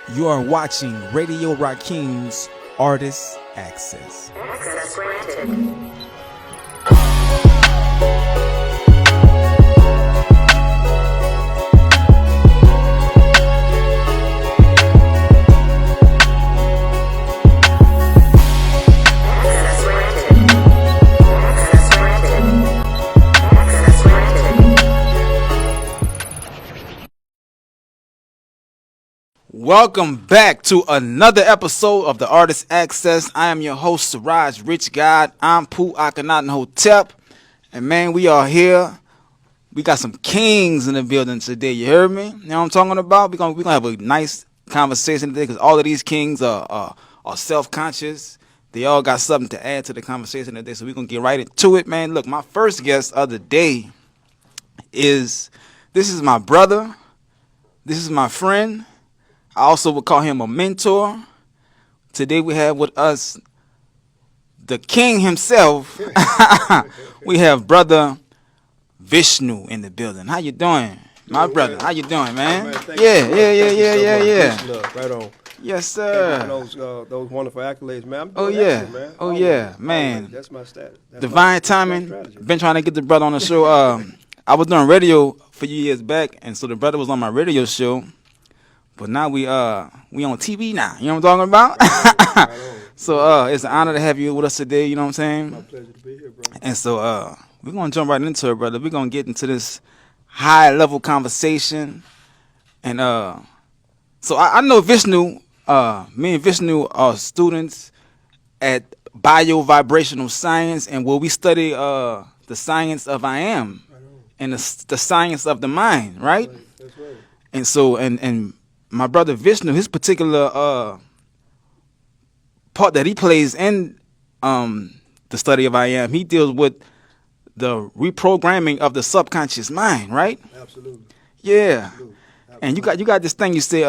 You are watching Radio Rakim's Artist Access. Access granted. Welcome back to another episode of the Artist Access. I am your host, Siraj Rich God. I'm Pooh Akhenaten Hotep. And man, we are here. We got some kings in the building today. You heard me? You know what I'm talking about? We're gonna have a nice conversation today because all of these kings are self-conscious. They all got something to add to the conversation today. So we're going to get right into it, man. Look, my first guest of the day this is my brother. This is my friend. I also would call him a mentor. Today we have with us the king himself. We have brother Vishnu in the building. How you doing, my brother? How you doing, man? Yeah. Right on. Yes, sir. Those wonderful accolades, man. Man. That's my stat. Divine timing. Been trying to get the brother on the show. I was doing radio for years back, and so the brother was on my radio show. But now we on TV now. You know what I'm talking about? Right So it's an honor to have you with us today. You know what I'm saying? My pleasure to be here, bro. And so we're gonna jump right into it, brother. We're gonna get into this high level conversation. And so I know Vishnu. Me and Vishnu are students at bio-vibrational science, and where we study the science of I am and the science of the mind, right? That's right. And so and my brother Vishnu, his particular part that he plays in the study of I am, he deals with the reprogramming of the subconscious mind, right? Absolutely. Yeah. Absolutely. And you got this thing you say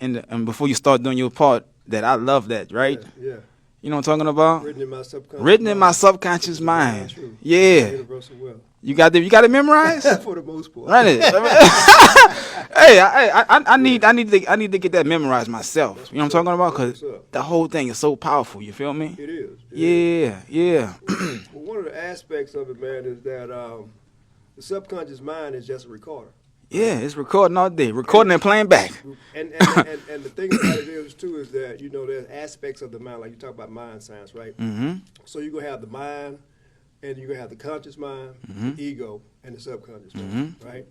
and before you start doing your part that I love that, right? Yeah. You know what I'm talking about? Written in my subconscious Written in mind. my subconscious mind. True. Yeah. Universal will. You got it memorized? For the most part. Run it. Hey, I need to get that memorized myself. You know what I'm talking about? Because the whole thing is so powerful. You feel me? It is. Yeah. Well, one of the aspects of it, man, is that the subconscious mind is just a recorder. Yeah, it's recording all day, recording and playing back. And the thing about it is too is that there's aspects of the mind, like you talk about mind science, right? Mm-hmm. So you're gonna have the mind, and you're gonna have the conscious mind, the ego, and the subconscious mind, right?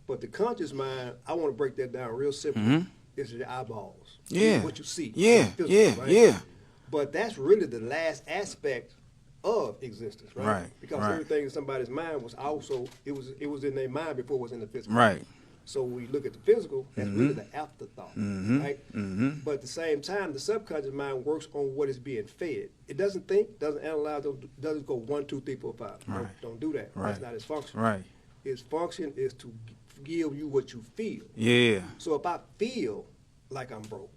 But the conscious mind, I want to break that down real simple. It's your eyeballs. Yeah. What you see. Yeah. Physical, right? Yeah. But that's really the last aspect of existence, right? Right, Because right. everything in somebody's mind was also it was in their mind before it was in the physical. Right. So when we look at the physical, that's really the afterthought, right? But at the same time, the subconscious mind works on what is being fed. It doesn't think, doesn't analyze, doesn't go 1, 2, 3, 4, 5. Right. Don't do that. Right. That's not its function. Right. Its function is to give you what you feel. Yeah. So if I feel like I'm broke,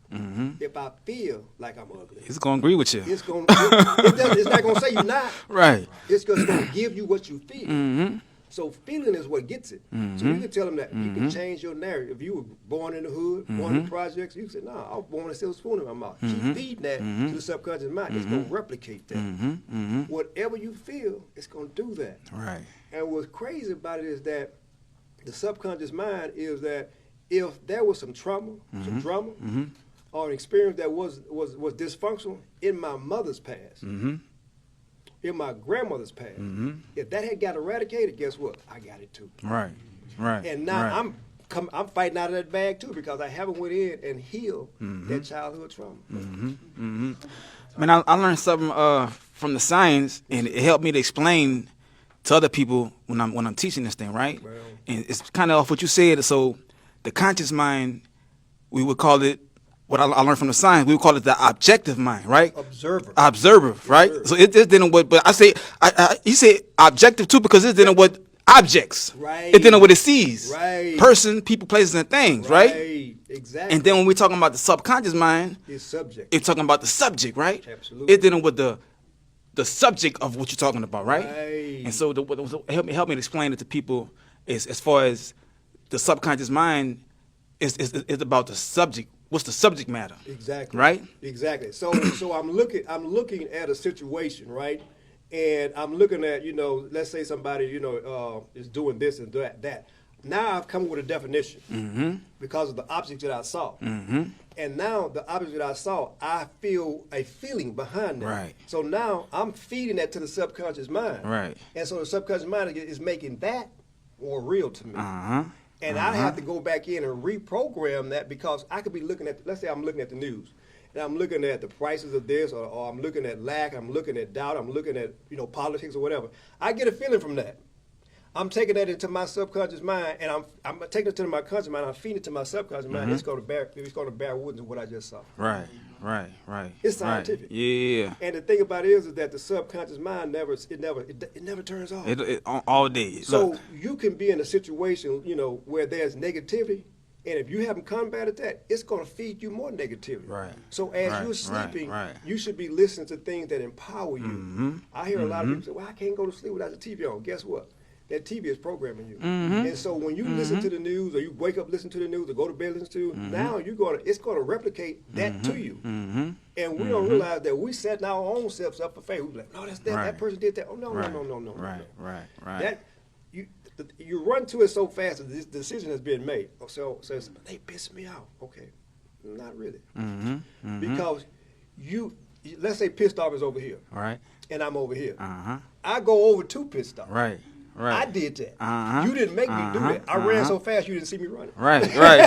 if I feel like I'm ugly, He's gonna agree with you. it's not gonna say you're not. Right. It's just gonna give you what you feel. Mm-hmm. So feeling is what gets it. So you can tell them that you can change your narrative. If you were born in the hood, born in the projects, you can say, "No, I was born with a silver spoon in my mouth." Keep feeding that to the subconscious mind. It's gonna replicate that. Whatever you feel, it's gonna do that. Right. And what's crazy about it is that the subconscious mind is that if there was some trauma, some drama, or an experience that was dysfunctional in my mother's past, in my grandmother's past, if that had got eradicated, guess what? I got it too. Right. And now I'm fighting out of that bag too because I haven't went in and healed that childhood trauma. Man, I learned something from the science, and it helped me to explain to other people when I'm teaching this thing, right? Well, And it's kind of off what you said. So the conscious mind, we would call it, what I learned from the science, we would call it the objective mind, right? Observer, right? Observer. So it's dealing with, but I say, you say objective too because it's dealing with objects. Right. It's dealing with what it sees. Right. Person, people, places, and things, right? Exactly. And then when we're talking about the subconscious mind, it's subject. it's talking about the subject, right? Absolutely. It's dealing with the subject of what you're talking about, right? Right. And so help me to explain it to people is as far as the subconscious mind is about the subject, what's the subject matter. Exactly. Right? Exactly. So I'm looking at a situation, right? And I'm looking at, let's say somebody, is doing this and that. Now I've come up with a definition because of the object that I saw. And now the object that I saw, I feel a feeling behind that. Right. So now I'm feeding that to the subconscious mind. Right. And so the subconscious mind is making that more real to me. Uh-huh. And I have to go back in and reprogram that because I could be looking at, let's say I'm looking at the news, and I'm looking at the prices of this, or I'm looking at lack, I'm looking at doubt, I'm looking at, politics or whatever. I get a feeling from that. I'm taking that into my subconscious mind, and I'm taking it to my conscious mind. I'm feeding it to my subconscious mind. It's going to bear witness of what I just saw. Right. It's scientific. Right. Yeah. And the thing about it is that the subconscious mind never turns off. It all day. So Look. you can be in a situation, where there's negativity, and if you haven't combated that, it's going to feed you more negativity. Right. So as Right. you're sleeping, Right. you should be listening to things that empower you. I hear a lot of people say, "Well, I can't go to sleep without the TV on." Guess what? That TV is programming you. And so when you listen to the news, or you wake up listening to the news, or go to bed listening to, now it's going to replicate that to you. And we don't realize that we setting our own selves up for failure. We be like, "No, that's that. Right. That person did that. Oh no, Right. no. Right. That you run to it so fast that this decision has been made. So they piss me off. Okay, not really. Because let's say pissed off is over here, Right. and I'm over here. Uh-huh. I go over to pissed off. Right. I did that. Uh-huh. You didn't make me do that. I ran so fast you didn't see me running. Right. And Right.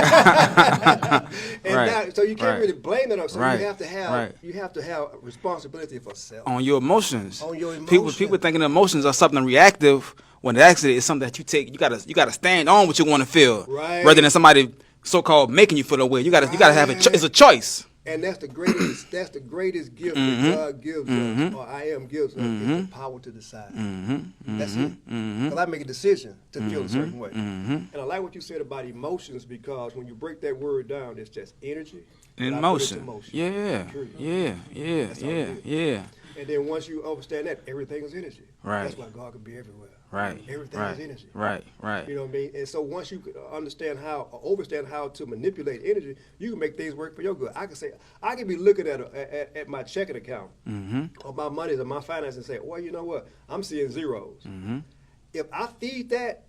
now, so you can't Right. really blame it on. So Right. you have to have Right. responsibility for self. On your emotions. On your People emotions. thinking emotions are something reactive when actually it's something that you take. You gotta stand on what you want to feel, Right. rather than somebody so-called making you feel a way. You gotta have it's a choice. And that's the greatest gift that God gives us, or I am gives us, is the power to decide. That's it. Because I make a decision to feel a certain way. And I like what you said about emotions, because when you break that word down, it's just energy. In and I put it to motion. motion. Yeah. Period. Yeah. That's all it is. Yeah. And then once you understand that, everything is energy. Right. That's why God can be everywhere. Right. Everything Right. is energy. Right. You know what I mean? And so once you understand how, or understand how to manipulate energy, you can make things work for your good. I can be looking at my checking account, or my monies, or my finances, and say, well, you know what? I'm seeing zeros. If I feed that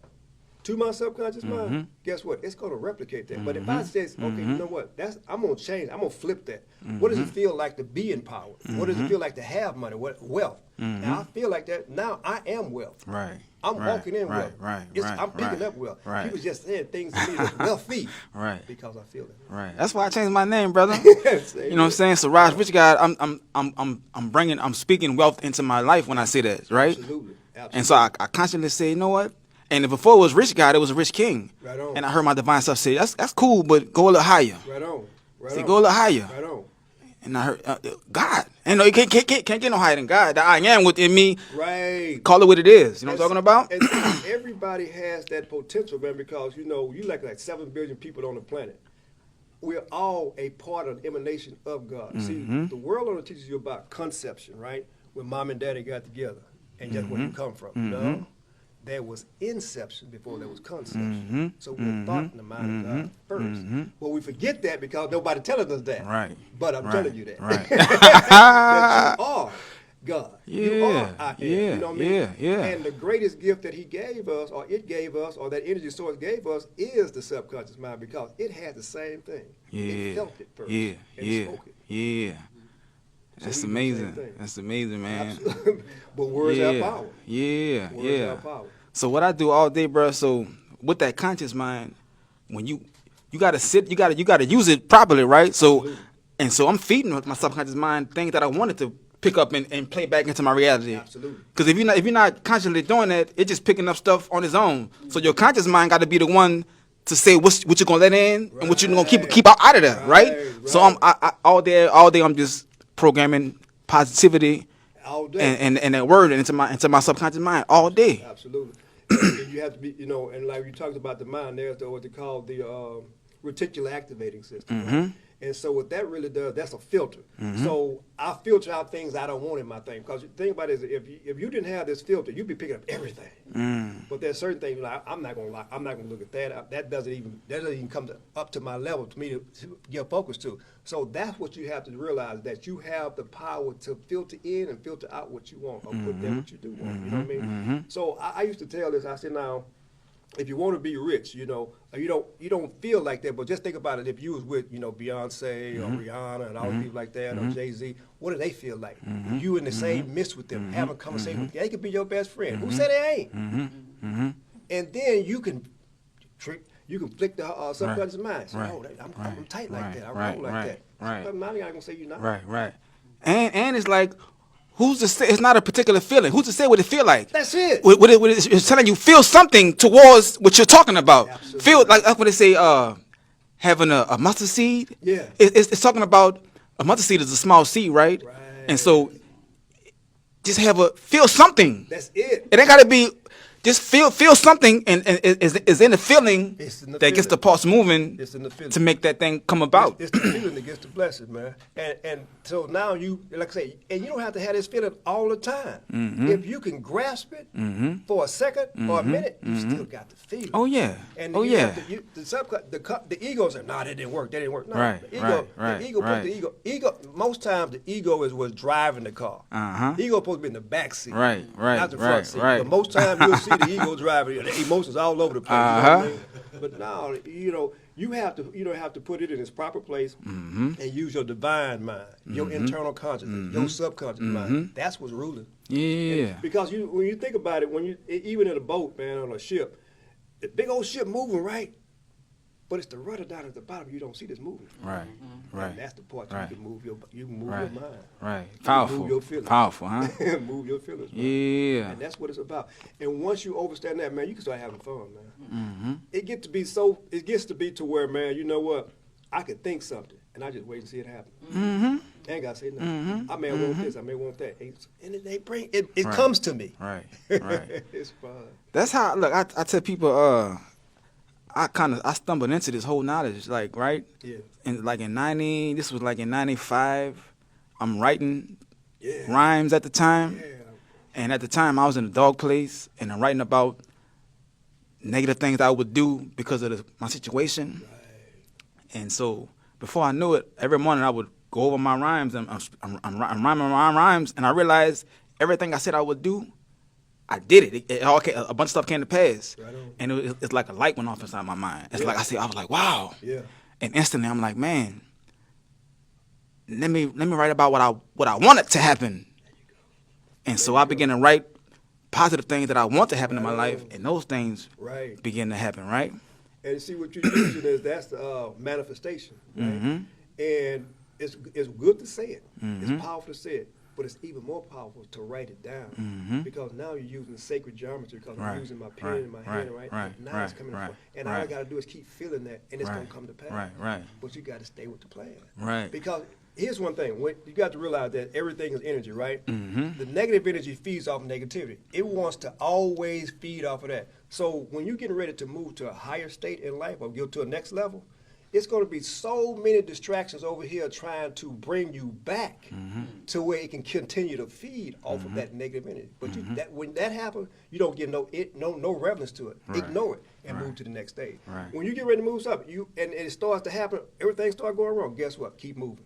to my subconscious mind, guess what? It's going to replicate that. But if I say, okay, you know what? I'm going to change. I'm going to flip that. What does it feel like to be empowered? What does it feel like to have money? Wealth. Now I feel like that. Now I am wealth. Right. I'm walking in wealth. I'm picking up wealth. Right. People just saying things to me that's wealthy. Right. Because I feel it. Right. That's why I changed my name, brother. You know what I'm saying? So Siraj Rich God, I'm speaking wealth into my life when I say that, right? Absolutely. And so I constantly say, you know what? And if before it was rich God, it was a rich king. Right on. And I heard my divine self say, that's cool, but go a little higher. Right on. Right See, on. go a little higher. Right on. And I heard God. And you can't get no higher than God. The I am within me. Right. Call it what it is. You know what I'm talking about? And everybody has that potential, man, because, you like 7 billion people on the planet. We're all a part of the emanation of God. See, the world only teaches you about conception, right? When mom and daddy got together and just where you come from. No. There was inception before there was conception. So we're thought in the mind of God first. Well, we forget that because nobody telling us that. Right. But I'm telling you that. Right. That you are God. You are I am. Yeah. You know what I mean? Yeah. And the greatest gift that he gave us, or it gave us, or that energy source gave us, is the subconscious mind, because it had the same thing. It felt it first. And spoke it. Yeah. That's we do the same amazing. thing. That's amazing, man. Absolutely. But words have power. Yeah. Words have power. So what I do all day, bro. So with that conscious mind, when you gotta sit, you gotta use it properly, right? So Absolutely. and so I'm feeding my subconscious mind things that I wanted to pick up and play back into my reality. Absolutely. Because if you're not consciously doing that, it's just picking up stuff on its own. So your conscious mind got to be the one to say what you're gonna let in and what you're gonna keep out of there, right? So I all day I'm just programming positivity All day. and that word into my subconscious mind all day. Absolutely. And you have to be, and like you talked about the mind, there's what they call the reticular activating system. Right? And so what that really does, that's a filter. So I filter out things I don't want in my thing. Because the thing about it is, if you didn't have this filter, you'd be picking up everything. But there's certain things like I'm not gonna look at that. That doesn't even come up to my level to me to give focus to. So that's what you have to realize, that you have the power to filter in and filter out what you want, or put there what you do want. You know what I mean? So I used to tell this. I said, now, if you want to be rich, you don't feel like that, but just think about it. If you was with, Beyonce or Rihanna and all the people like that, or Jay-Z, what do they feel like? You in the same midst with them, having a conversation with them. They could be your best friend. Who said they ain't? And then you can flick the subconscious mind. Say, oh, I'm tight like that. I roll like that. Subconscious mind ain't gonna say you're not. Right. And it's like, who's to say? It's not a particular feeling. Who's to say what it feel like? That's it. It's telling you, feel something towards what you're talking about. Absolutely. Feel like when they say having a mustard seed. Yeah. It's talking about a mustard seed is a small seed, right? Right. And so just feel something. That's it. It ain't gotta be. Just feel something, and is in the feeling that gets the pulse moving It's in the feeling. to make that thing come about. It's the feeling that gets the blessing, man. And so now you, like I say, and you don't have to have this feeling all the time. If you can grasp it for a second or a minute, you still got the feeling. Oh yeah. And Oh you yeah. have to, the ego said, nah, that didn't work. No, Right, the ego, right, the ego, right. the ego. Most times the ego is what's driving the car. The ego supposed to be in the back seat, Right, not the front seat. right. But most times you'll see the ego driving. The emotions all over the place. You know what I mean? But now, you have to put it in its proper place and use your divine mind, your internal consciousness, your subconscious mind. That's what's ruling. Yeah. Because when you think about it, even in a boat, man, on a ship, the big old ship moving, right? But it's the rudder down at the bottom you don't see that's moving. Right. And that's the part you can move your mind. Right. You can Powerful. move your feelings. Powerful, huh? Move your feelings. Man. Yeah. And that's what it's about. And once you understand that, man, you can start having fun, man. It gets to be to where, man, you know what? I could think something and I just wait and see it happen. I ain't gotta say nothing. I may want this, I may want that. And they bring it comes to me. Right. It's fun. That's how I tell people I stumbled into this whole knowledge, like, right? Yeah. And like in 95, I'm writing rhymes at the time. Yeah. And at the time I was in a dog place and I'm writing about negative things I would do because of my situation. Right. And so before I knew it, every morning I would go over my rhymes and I'm rhyming my rhymes, and I realized everything I said I would do, I did it. It all came, a bunch of stuff came to pass. Right on. And it's like a light went off inside my mind. It's like I was like, wow. Yeah. And instantly I'm like, man, let me write about what I wanted to happen. And so I began to write positive things that I want to happen in my life, and those things begin to happen, right? And see what you're using is that's the manifestation, right? And it's good to say it. It's powerful to say it. But it's even more powerful to write it down because now you're using sacred geometry because I'm using my pen and my hand, right? Now it's coming to and all I got to do is keep feeling that, and it's going to come to pass. Right. But you got to stay with the plan. Right. Because here's one thing. You got to realize that everything is energy, right? The negative energy feeds off negativity. It wants to always feed off of that. So when you're getting ready to move to a higher state in life or go to a next level, it's going to be so many distractions over here trying to bring you back to where it can continue to feed off of that negative energy. But when that happens, you don't get no reverence to it. Ignore it and move to the next stage. When you get ready to move something, and it starts to happen, everything starts going wrong. Guess what? Keep moving.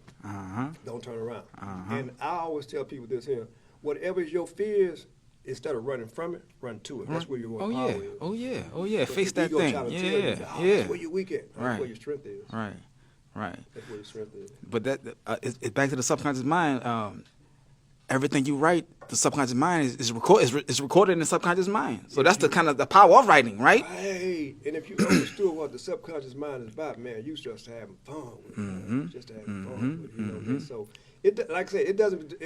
Don't turn around. And I always tell people this here: whatever is your fears, instead of running from it, run to it. That's where your power is. Oh yeah. But Face the that ego thing. trying to tell you, that's where you're weak at. That's where your strength is. Right. That's where your strength is. But that it's back to the subconscious mind. Everything you write, the subconscious mind is recorded in the subconscious mind. So that's the kind of the power of writing, right? Hey, and if you understood what the subconscious mind is about, man, you just having fun with it. Just having fun with it. And so like I said, it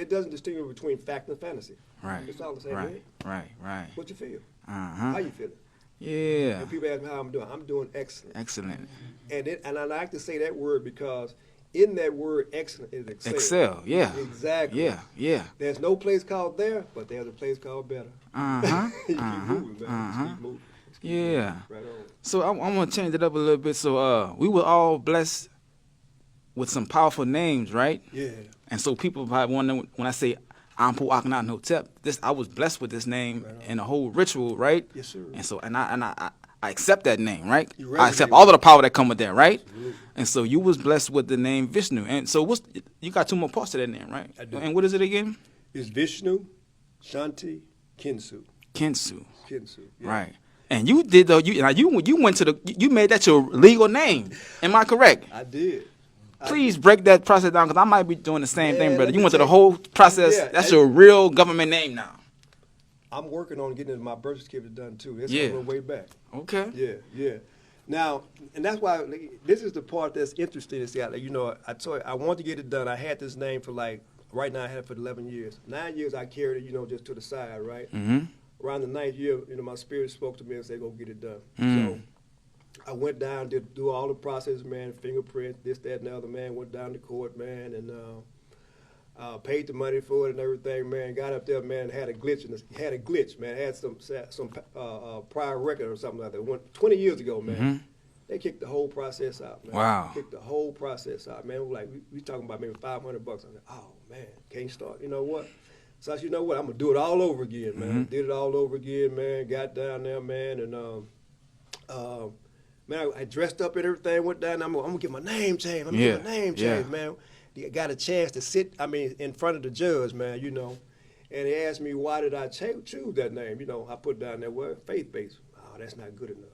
doesn't distinguish between fact and fantasy. Right. It's all the same way. Right. What you feel? How you feeling? Yeah. And people ask me how I'm doing. I'm doing excellent. Excellent. And I like to say that word because in that word excellent is excel. Excel, yeah. Exactly. Yeah. There's no place called there, but there's a place called better. You keep moving, man. Just keep moving. Just keep moving. Right on. So I'm gonna change it up a little bit. So we were all blessed with some powerful names, right? Yeah. And so people probably wonder when I say I'm Pu Akhenaten Hotep, I was blessed with this name and the whole ritual, right? Yes, sir. And so I accept that name, right? You I accept resonate all of with the power that come with that, right? Absolutely. And so you was blessed with the name Vishnu. And so you got 2 more parts to that name, right? I do. And what is it again? It's Vishnu, Shanti, Kinsu. Kinsu. Kinsu. Yeah. Right. And you did though. You went to you made that your legal name. Am I correct? I did. Please break that process down because I might be doing the same thing, Yeah, brother. let You me went to the tell whole process. Yeah, That's and- your real government name now. I'm working on getting my birth certificate done too. That's Yeah. going way back. Okay. Yeah, yeah. Now, and that's why this is the part that's interesting to see. You know, I told you, I wanted to get it done. I had this name for right now I had it for 11 years. 9 years I carried it, you know, just to the side, right? Mm-hmm. Around the 9th year, you know, my spirit spoke to me and said, go get it done. Mm. So I went down, did do all the process, man, fingerprints, this, that, and the other, man. Went down to court, man, and paid the money for it and everything, man. Got up there, man, had a glitch, man. Had some prior record or something like that. 20 years ago, man. Mm-hmm. They kicked the whole process out, man. Wow. Kicked the whole process out, man. We talking about maybe $500. I'm like, oh man, can't start. You know what? So I said, you know what? I'm gonna do it all over again, man. Mm-hmm. Did it all over again, man. Got down there, man, and man, I dressed up and everything. Went down. I'm gonna get my name changed. Get my name changed, man. Got a chance to sit. In front of the judge, man. You know, and he asked me why did I choose that name. You know, I put down that word faith-based. Oh, that's not good enough.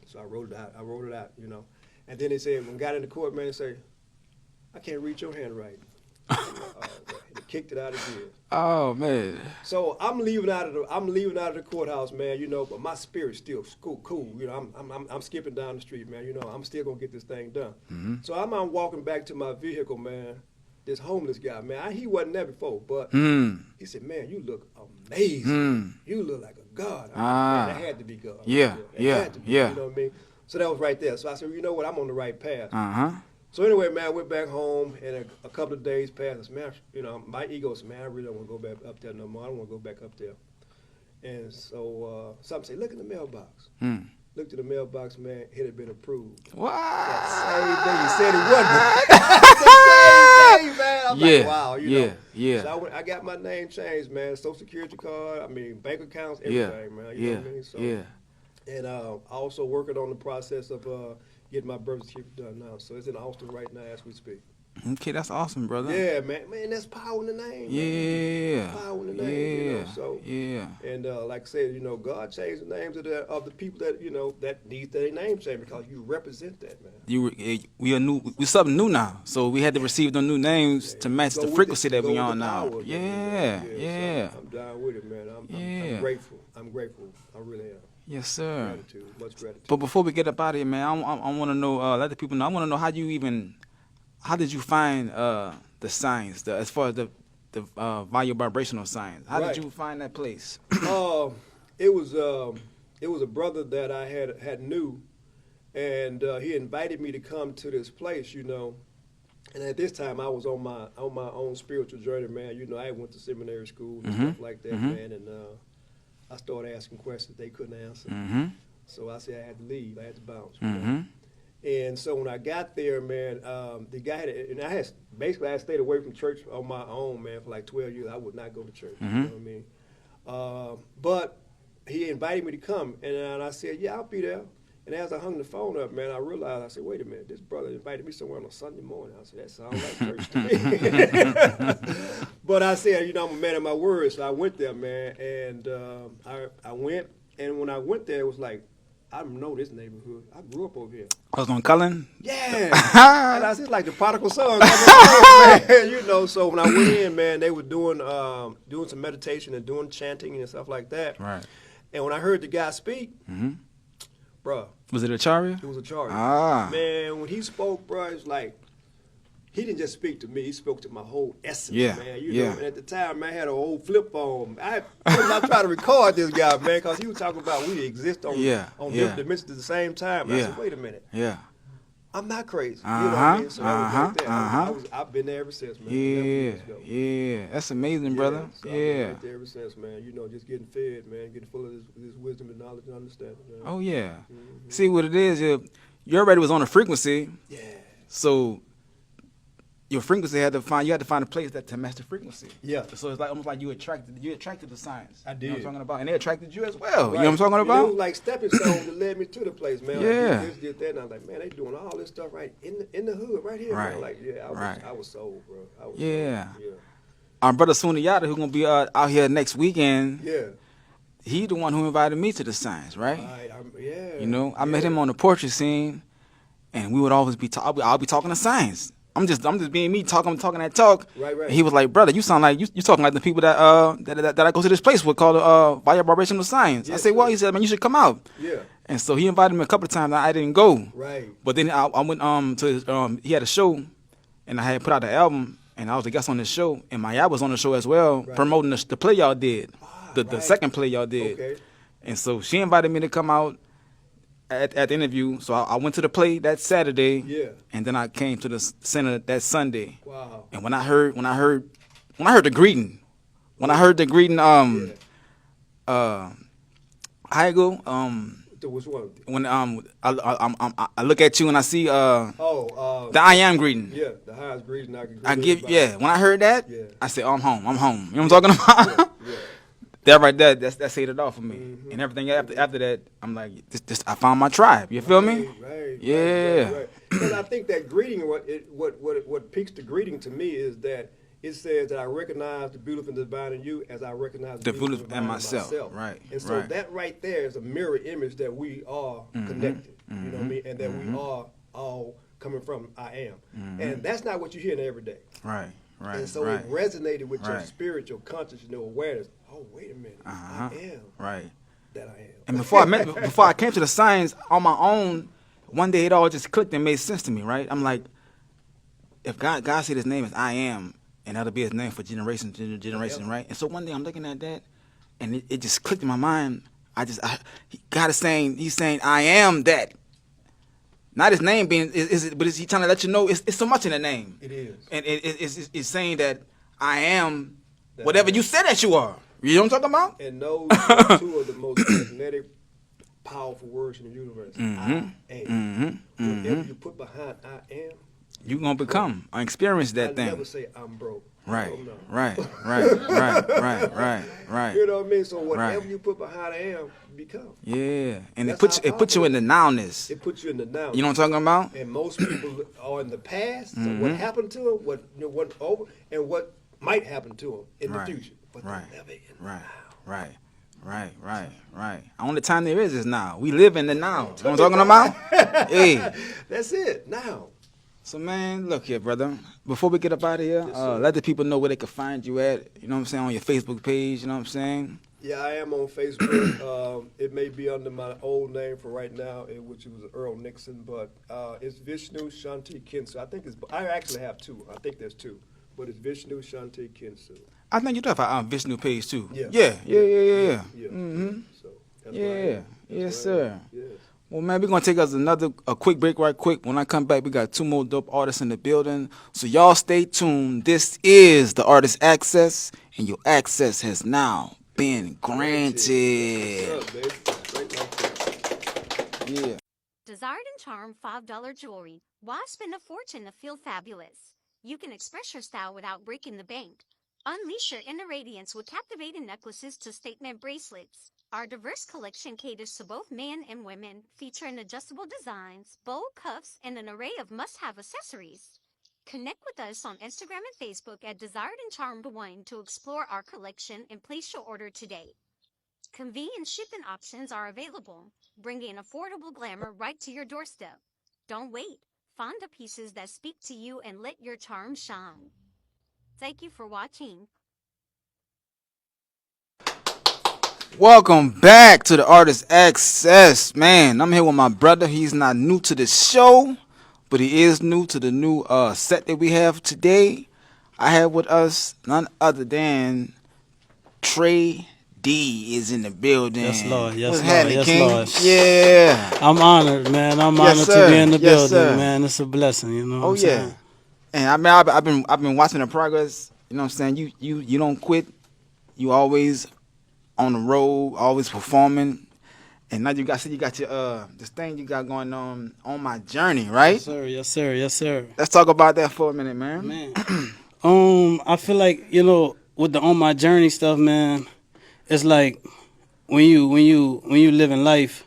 So I wrote it out. You know, and then they said when I got into court, man, they say, I can't read your handwriting. They kicked it out again. Oh man. So I'm leaving out of the courthouse, man. You know, but my spirit's still cool. You know, I'm skipping down the street, man. You know, I'm still gonna get this thing done. Mm-hmm. So I'm out walking back to my vehicle, man. This homeless guy, man, he wasn't there before, but he said, "Man, you look amazing. You look like a god." Man, that had to be God. Yeah. You know what I mean? So that was right there. So I said, you know what? I'm on the right path. So anyway, man, I went back home, and a couple of days passed. I said, man, you know, my ego said, man, I really don't want to go back up there no more. I don't want to go back up there. And so something said, look in the mailbox. Looked at the mailbox, man, it had been approved. What? That same day you said it wasn't. The same day, man. I'm like, wow, you know. Yeah. So I got my name changed, man. Social security card, bank accounts, everything, man. You know what I mean? So, and also working on the process of getting my birth certificate done now. So it's in Austin right now as we speak. Okay, that's awesome, brother. Yeah, man, that's power in the name. Yeah. Man. Power in the name. You know, so and like I said, you know, God changed the names of the people that you know that need their name changed because you represent that, man. We are new. We something new now, so we had to receive the new names to match the frequency that we on now. Power, Yeah. So I'm down with it, man. I'm grateful. I really am. Yes, sir. Gratitude, much gratitude. But before we get up out of here, man, I want to know. Let the people know. I want to know how did you find the signs, as far as the value vibrational signs? How did you find that place? It was a brother that I had knew, and he invited me to come to this place, you know. And at this time, I was on my own spiritual journey, man. You know, I went to seminary school and stuff like that, man. And I started asking questions they couldn't answer. So I said I had to leave. I had to bounce. You know? And so when I got there, man, the guy I had stayed away from church on my own, man, for like 12 years. I would not go to church. You know what I mean? But he invited me to come, and I said, yeah, I'll be there. And as I hung the phone up, man, I realized, I said, wait a minute, this brother invited me somewhere on a Sunday morning. I said, that sounds like church to me. But I said, you know, I'm a man of my word, so I went there, man, and I went, and when I went there, it was like, I know this neighborhood. I grew up over here. I was on Cullen? Yeah. And I was just like the prodigal son. Man, you know, so when I went in, man, they were doing some meditation and doing chanting and stuff like that. Right. And when I heard the guy speak, bruh. Was it Acharya? It was Acharya. Ah. Man, when he spoke, bruh, it was like, he didn't just speak to me, he spoke to my whole essence, man. You know, and at the time, man, I had an old flip phone. I tried to record this guy, man, because he was talking about we exist on different dimensions at the same time. I said, wait a minute. Yeah. I'm not crazy. You know what I mean? So that was right there. I've been there ever since, man. Yeah. That's amazing, brother. So I've been right there ever since, man. You know, just getting fed, man, getting full of this wisdom and knowledge and understanding. Man. Oh, yeah. See what it is, you already was on a frequency. Yeah. So your frequency you had to find a place that to match the frequency. Yeah. So it's like almost like you attracted the signs. I did. You know what I'm talking about? And they attracted you as well. Right. You know what I'm talking about? It was like stepping stones that led me to the place, man. Yeah. I did that, and I was like, man, they doing all this stuff right in the hood, right here, Right. man. Like, yeah, I was sold, bro. I was Yeah. sold. Yeah. Our brother Sooner Yada, who's gonna be out here next weekend. Yeah. He the one who invited me to the signs, right? Yeah. You know, I met him on the portrait scene, and we would always be I'll be talking to signs. I'm just being me, talking that talk. Right. And he was like, brother, you sound like you talking like the people that I go to this place with called Via Vibrational Science. Yes, I said, well, sir. he said, man, you should come out. Yeah. And so he invited me a couple of times. I didn't go. Right. But then I went to his, he had a show, and I had put out the album, and I was a guest on the show, and Maya was on the show as well, Right. promoting the play y'all did, the right. second play y'all did. Okay. And so she invited me to come out at the interview. So I went to the play that Saturday. Yeah. And then I came to the center that Sunday. Wow. And when I heard the greeting, how you go? Which one? When I look at you and I see the The I am greeting. Yeah, the highest greeting I can give. I give everybody. when I heard that, Yeah. I said, oh, I'm home. You know what I'm talking about? Yeah. That right there, that set it off for me. Mm-hmm. And everything after that, I'm like, this I found my tribe. You feel me? Right. Yeah. Right. And I think that greeting, what piques the greeting to me is that it says that I recognize the beautiful and divine in you as I recognize the beautiful and divine in myself. Right. And so right. that right there is a mirror image that we are connected. You know what I mean? And that we are all coming from I am. And that's not what you hear in every day. Right. Right. And so right. it resonated with your Right. spirit, your conscious, your awareness. Oh, wait a minute. I am Right. that I am. And before I came to the science on my own, one day it all just clicked and made sense to me, right? I'm like, if God said his name is I am, and that'll be his name for generation to generation, right? And so one day I'm looking at that, and it just clicked in my mind. God is saying, he's saying, I am that. Not his name being, but is he trying to let you know it's so much in the name. It is. And it's saying that I am That whatever I am. you said that you are. You know what I'm talking about? And those are two of the most magnetic, powerful words in the universe. I am. Whatever you put behind I am, You're going to become, experience that I thing. never say I'm broke. Right, Oh, no. right. You know what I mean? So whatever Right. you put behind I am, become. Yeah, and That's it how puts you in the nowness. It puts you in the now. You know what I'm talking about? And most people are in the past. So what happened to them, what went over, and what might happen to them in Right. the future. But Right. they're never in the Right, now. right. Only time there is now. We live in the now. You know what I'm talking about? Hey. That's it. Now. So, man, look here, brother. Before we get up out of here, let the people know where they can find you at. You know what I'm saying? On your Facebook page. You know what I'm saying? Yeah, I am on Facebook. It may be under my old name for right now, which was Earl Nixon, but it's Vishnu Shanti Kinsu. I actually have two. I think there's two, but it's Vishnu Shanti Kinsu. I think you do have a Vishnu page, too. Yeah. Yeah. Yeah. Mm-hmm. So that's where I am. Yeah. That's Yes, where I sir. am. Yes. Well, man, we're going to take us a quick break right quick. When I come back, we got two more dope artists in the building. So y'all stay tuned. This is the Artist Access, and your access has now been granted. What's up, baby? Straight like that. Yeah. Desired and Charm $5 jewelry. Why spend a fortune to feel fabulous? You can express your style without breaking the bank. Unleash your inner radiance with captivating necklaces to statement bracelets. Our diverse collection caters to both men and women, featuring adjustable designs, bold cuffs, and an array of must-have accessories. Connect with us on Instagram and Facebook at Desired and Charmed One to explore our collection and place your order today. Convenient shipping options are available, bringing affordable glamour right to your doorstep. Don't wait. Find the pieces that speak to you and let your charm shine. Thank you for watching. Welcome back to the Artist Access. Man, I'm here with my brother. He's not new to the show, but he is new to the new set that we have today. I have with us none other than Trae-D is in the building. Yes, Lord. Yes, What's Lord. happening, Yes, King? Lord. Yeah. I'm honored, man. I'm Yes, honored sir. to be in the Yes, building, sir. man. It's a blessing, you know what Oh I'm yeah. saying? And I mean, I've been watching the progress. You know what I'm saying? You don't quit. You always on the road, always performing. And now you got your this thing you got going on my journey, right? Yes, sir. Yes, sir. Yes, sir. Let's talk about that for a minute, man. Man, I feel like with the on my journey stuff, man. It's like when you live in life,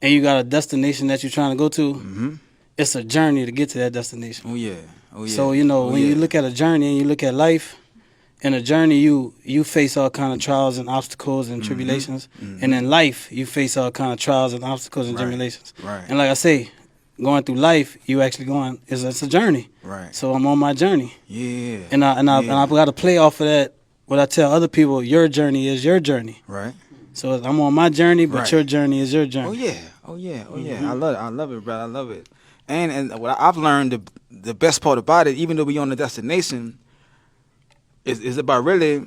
and you got a destination that you're trying to go to. It's a journey to get to that destination. Oh yeah. Oh yeah. So when you look at a journey and you look at life, in a journey you face all kind of trials and obstacles and tribulations, and in life you face all kind of trials and obstacles and tribulations. Right. And like I say, going through life, you actually it's a journey. Right. So I'm on my journey. Yeah. And I got to play off of that. What I tell other people, your journey is your journey. Right. So I'm on my journey, but Right. your journey is your journey. Oh yeah. Oh yeah. Oh yeah. I love it, bro. I love it. And what I've learned, the best part about it, even though we on the destination, is about really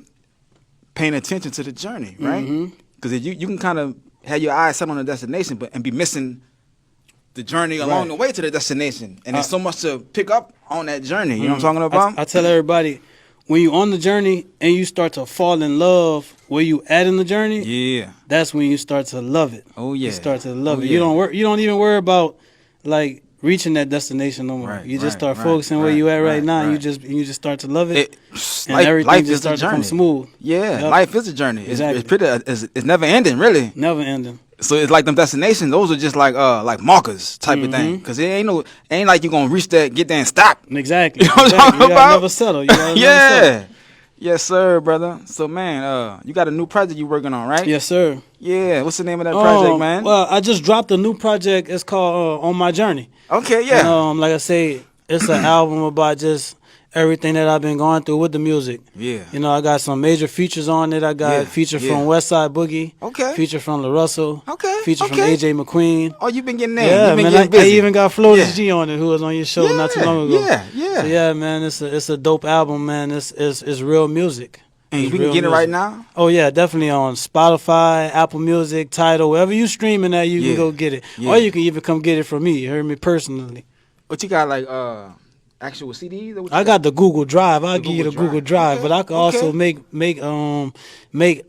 paying attention to the journey, right? Because you can kind of have your eyes set on the destination, and be missing the journey along the way to the destination. And there's so much to pick up on that journey. You know what I'm talking about? I tell everybody, when you're on the journey and you start to fall in love where you at in the journey, Yeah. that's when you start to love it. Oh yeah. You start to love Oh, it. yeah. You don't even worry about like reaching that destination no more. Right, You just right, start right, focusing where you at right now. right. You just start to love it. And Life, everything life just is a starts to journey. come smooth. Yeah, Yep. life is a journey. Exactly. It's never ending, really. Never ending. So it's like them destinations. Those are just like markers type of thing. Because it ain't like you gonna reach that, get there and stop. Exactly. You know what I'm Exactly. talking You gotta about? never settle. You gotta never Yeah. settle. Yes, sir, brother. So man, you got a new project you working on, right? Yes, sir. Yeah. What's the name of that project, man? Well, I just dropped a new project. It's called On My Journey. Okay, yeah. And, like I say, it's an album about just everything that I've been going through with the music. Yeah. I got some major features on it. I got Yeah, feature yeah. from Westside Boogie. Okay. Feature from La Russell. Okay, Feature from okay. AJ McQueen. Oh, you been getting there. Yeah, you been man. getting I busy. even got Florida Yeah. G on it, who was on your show Yeah, not too long ago. yeah, yeah. So yeah, man, it's a dope album, man. It's real music. And It's we can real get it right music. now? Oh yeah, definitely on Spotify, Apple Music, Tidal, wherever you streaming at, you Yeah. can go get it. Yeah. Or you can even come get it from me. You heard me personally. But you got like actual CDs? Or what you I got the Google Drive. I'll The give you the Google Google Drive. Drive, but I can Okay. also make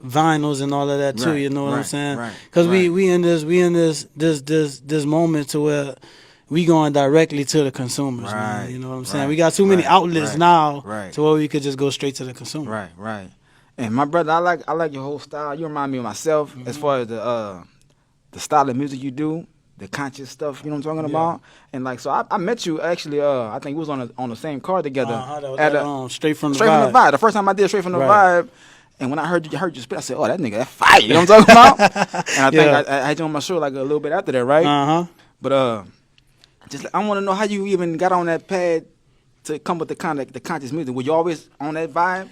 vinyls and all of that too. Right, You know what I'm right, saying? right, Because right. we in this moment to where we going directly to the consumers, man. Right, You know what I'm saying? right, We got too many right, outlets right, now right. to where we could just go straight to the consumer. Right, right. And my brother, I like your whole style. You remind me of myself as far as the style of music you do, the conscious stuff. You know what I'm talking about? And like, so I met you actually. I think we was on the same car together Straight from the Straight Vibe. from the Vibe. The first time I did Straight from the Right. Vibe. And when I heard you spit, I said, "Oh, that nigga, that fire!" You know what I'm talking about? And I think Yeah. I had you on my show like a little bit after that, right? But just I want to know how you even got on that pad to come with the conscious music. Were you always on that vibe?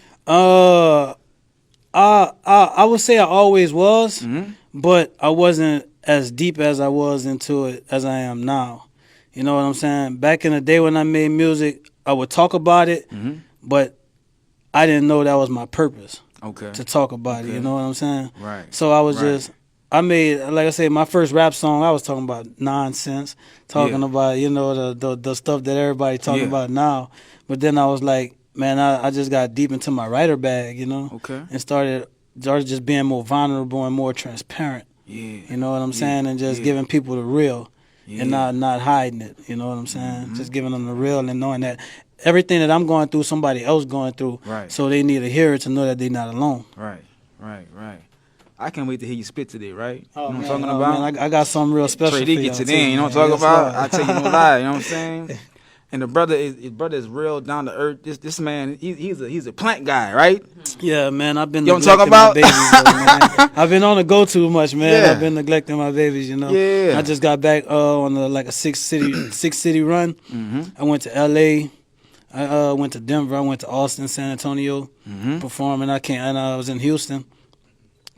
I would say I always was, Mm-hmm. but I wasn't as deep as I was into it as I am now. You know what I'm saying? Back in the day when I made music, I would talk about it, but I didn't know that was my purpose. Okay. To talk about it, you know what I'm saying? Right. So I was Right. I made, like I said, my first rap song, I was talking about nonsense, talking Yeah. about, the stuff that everybody talking Yeah. about now. But then I was like, man, I just got deep into my writer bag, Okay. and started just being more vulnerable and more transparent. Yeah. You know what I'm saying? And just Yeah. giving people the real and Yeah. not hiding it. You know what I'm saying? Just giving them the real and knowing that everything that I'm going through, somebody else going through. Right. So they need to hear it to know that they're not alone. Right. I can't wait to hear you spit today, right? Oh, you know man, what I'm talking about? Man, I got something real special Trae-D for gets y'all it too, in, you know what man. I'm talking about? Yes, I tell you no lie, you know what I'm saying? And the brother is real down to earth. This man, he's a plant guy, right? Yeah, man, I've been You know what I'm neglecting talking my about? babies, though, man. I've been on the go too much, man. Yeah. I've been neglecting my babies, Yeah. I just got back on a six city run. I went to LA. I went to Denver. I went to Austin, San Antonio, performing. I was in Houston.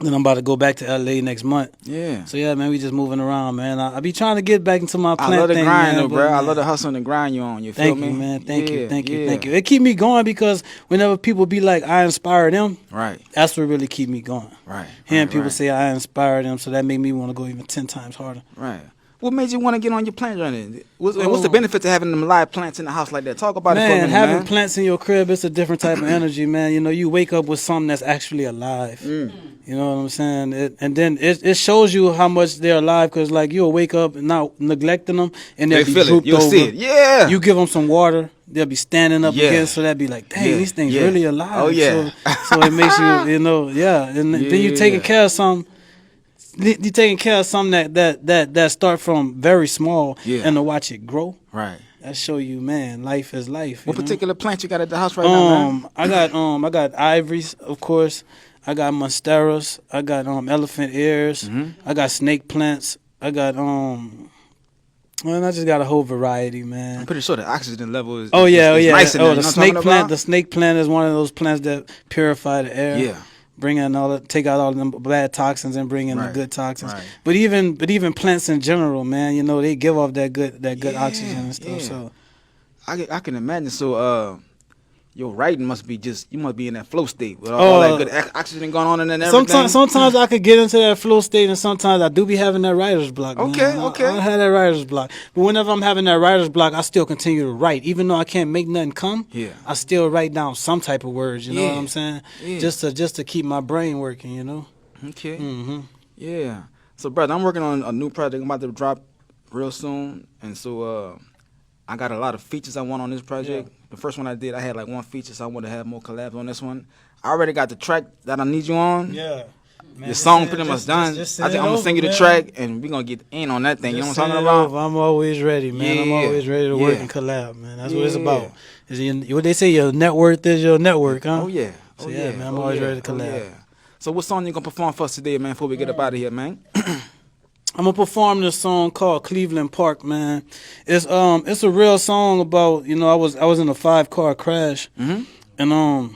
Then I'm about to go back to LA next month. Yeah. So yeah, man, we just moving around, man. I be trying to get back into my I plant love the thing, grind, man, though, but, bro. I man, love the hustle and the grind you on. You feel Thank me? you, man. Thank you. Yeah. It keep me going because whenever people be like, I inspire them, Right. that's what really keep me going. Right. Hearing right, people right. say I inspire them, so that make me want to go even 10 times harder. Right. What made you want to get on your plant journey? What's the benefit to having them live plants in the house like that? Talk about it for a minute, having man. plants in your crib, it's a different type of energy, man. You know, you wake up with something that's actually alive. You know what I'm saying? And then it shows you how much they're alive, because like you'll wake up and not neglecting them, and they'll They be feel it. drooped You'll over. see it. Yeah. You give them some water, they'll be standing up Yeah. again, so they'll be like, dang, Yeah. these things Yeah. really alive. Oh, yeah. So it makes you, and then you taking care of some. You taking care of something that start from very small, Yeah. and to watch it grow. Right. That show you, man, life is life. What you know? particular plant you got at the house right now, man? I got ivories, of course. I got monsteras. I got elephant ears. I got snake plants. I got well, I just got a whole variety, man. I'm pretty sure the oxygen level is Nice in there. you know The what I'm snake talking plant. about? The snake plant is one of those plants that purify the air. Yeah. Take out all them bad toxins and bring in the Right, good toxins. right. But even plants in general, man, you know, they give off that good oxygen and stuff. yeah. So I can imagine. So, your writing must be you must be in that flow state with all that good oxygen going on and everything. sometimes I could get into that flow state, and sometimes I do be having that writer's block. Man. Okay. I have that writer's block, but whenever I'm having that writer's block, I still continue to write, even though I can't make nothing come. Yeah. I still write down some type of words. You know Yeah. what I'm saying? Yeah. Just to keep my brain working. You know. Okay. Mm-hmm. Yeah. So, brother, I'm working on a new project. I'm about to drop real soon, and so I got a lot of features I want on this project. The first one I did, I had like one feature, so I want to have more collabs on this one. I already got the track that I need you on. Yeah. The song pretty much done. I'm gonna send you the track, and we're gonna get in on that thing. You know what I'm talking about? I'm always ready, man. I'm Yeah. always ready to work Yeah. and collab, man. That's what it's Yeah. about. What they say, your net worth is your network, huh? Oh yeah. So, Oh yeah, man, I'm always ready to collab. So what song you gonna perform for us today, man? Before we get up out of here, man. I'm gonna perform this song called Cleveland Park, man. It's a real song about, you know, I was in a 5-car crash, and a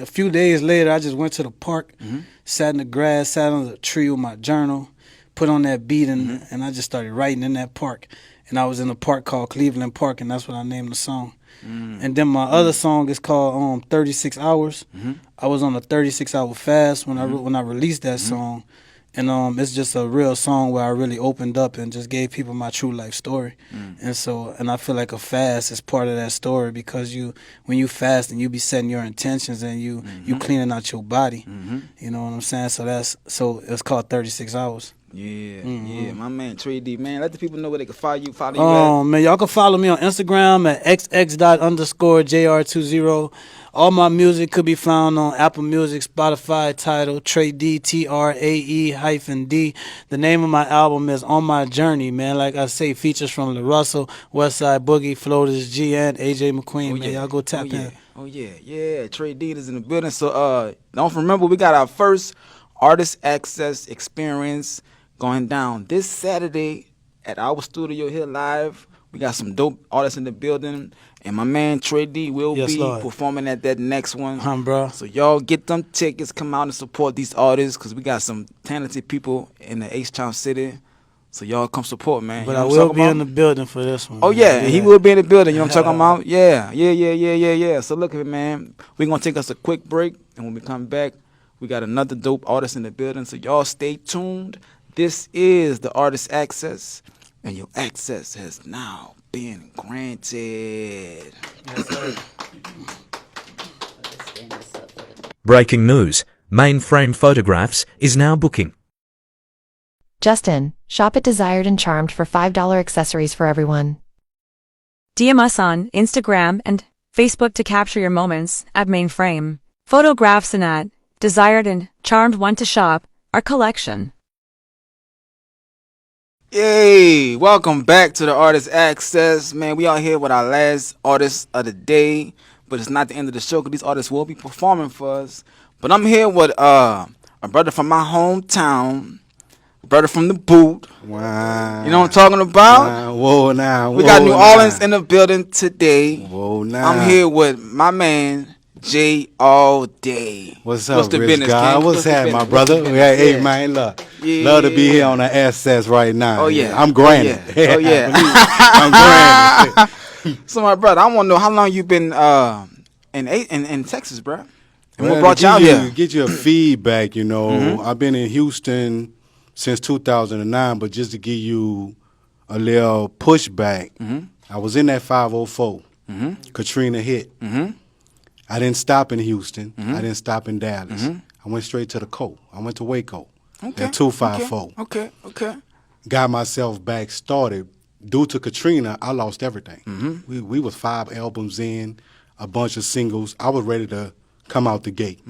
few days later, I just went to the park, sat in the grass, sat under a tree with my journal, put on that beat, and I just started writing in that park. And I was in a park called Cleveland Park, and that's what I named the song. And then my other song is called 36 Hours. I was on a 36-hour fast when I released that song. And it's just a real song where I really opened up and just gave people my true life story. And I feel like a fast is part of that story, because when you fast and you be setting your intentions and you cleaning out your body. You know what I'm saying? So it's called 36 Hours. Yeah, my man Trae-D, man. Let the people know where they can follow you at. Man, y'all can follow me on Instagram at xx._jr20. All my music could be found on Apple Music, Spotify, Tidal, Trae-D, Trae-D. The name of my album is On My Journey, man. Like I say, features from La Russell, Westside Boogie, Floaters G, and AJ McQueen, man. Y'all go tap in. Oh yeah. Trae-D is in the building. So don't remember, we got our first Artist Access experience going down this Saturday at our studio here live. We got some dope artists in the building, and my man Trae-D will be performing at that next one. Bro. So y'all get them tickets, come out and support these artists, because we got some talented people in the H-Town city. So y'all come support, man. But you know I what I'm will talking be about? in the building for this one. Oh yeah, and he will be in the building. You know what I'm talking about? Yeah. So look at it, man. We're gonna take us a quick break, and when we come back, we got another dope artist in the building. So y'all stay tuned. This is the Artist Access, and your access has now been granted. Yes, sir. Breaking news. Mainframe Photographs is now booking. Justin, shop at Desired and Charmed for $5 accessories for everyone. DM us on Instagram and Facebook to capture your moments at Mainframe Photographs and at Desired and Charmed Want to Shop our collection. Yay! Welcome back to the Artist Access. Man, we are here with our last artist of the day, but it's not the end of the show, because these artists will be performing for us. But I'm here with a brother from my hometown, a brother from the boot. Wow. You know what I'm talking about? Whoa, now. We got New Orleans in the building today. Whoa, now. I'm here with my man, J ALLDAY. What's up, What's the Rich business, God? King? What's the happening, my business? brother? What's the Hey, business? man, look. Yeah. Love to be here on the Access right now. Oh, yeah. I'm granted. Oh, yeah. I'm granted. So, my brother, I want to know how long you been in Texas, bro? And Well, what brought to you out give here? Get you a feedback, you know. I've been in Houston since 2009, but just to give you a little pushback, I was in that 504. Katrina hit. I didn't stop in Houston. I didn't stop in Dallas. I went straight to the coast. I went to Waco. Okay. At 254. Okay. Got myself back started. Due to Katrina, I lost everything. We was 5 albums in, a bunch of singles. I was ready to come out the gate.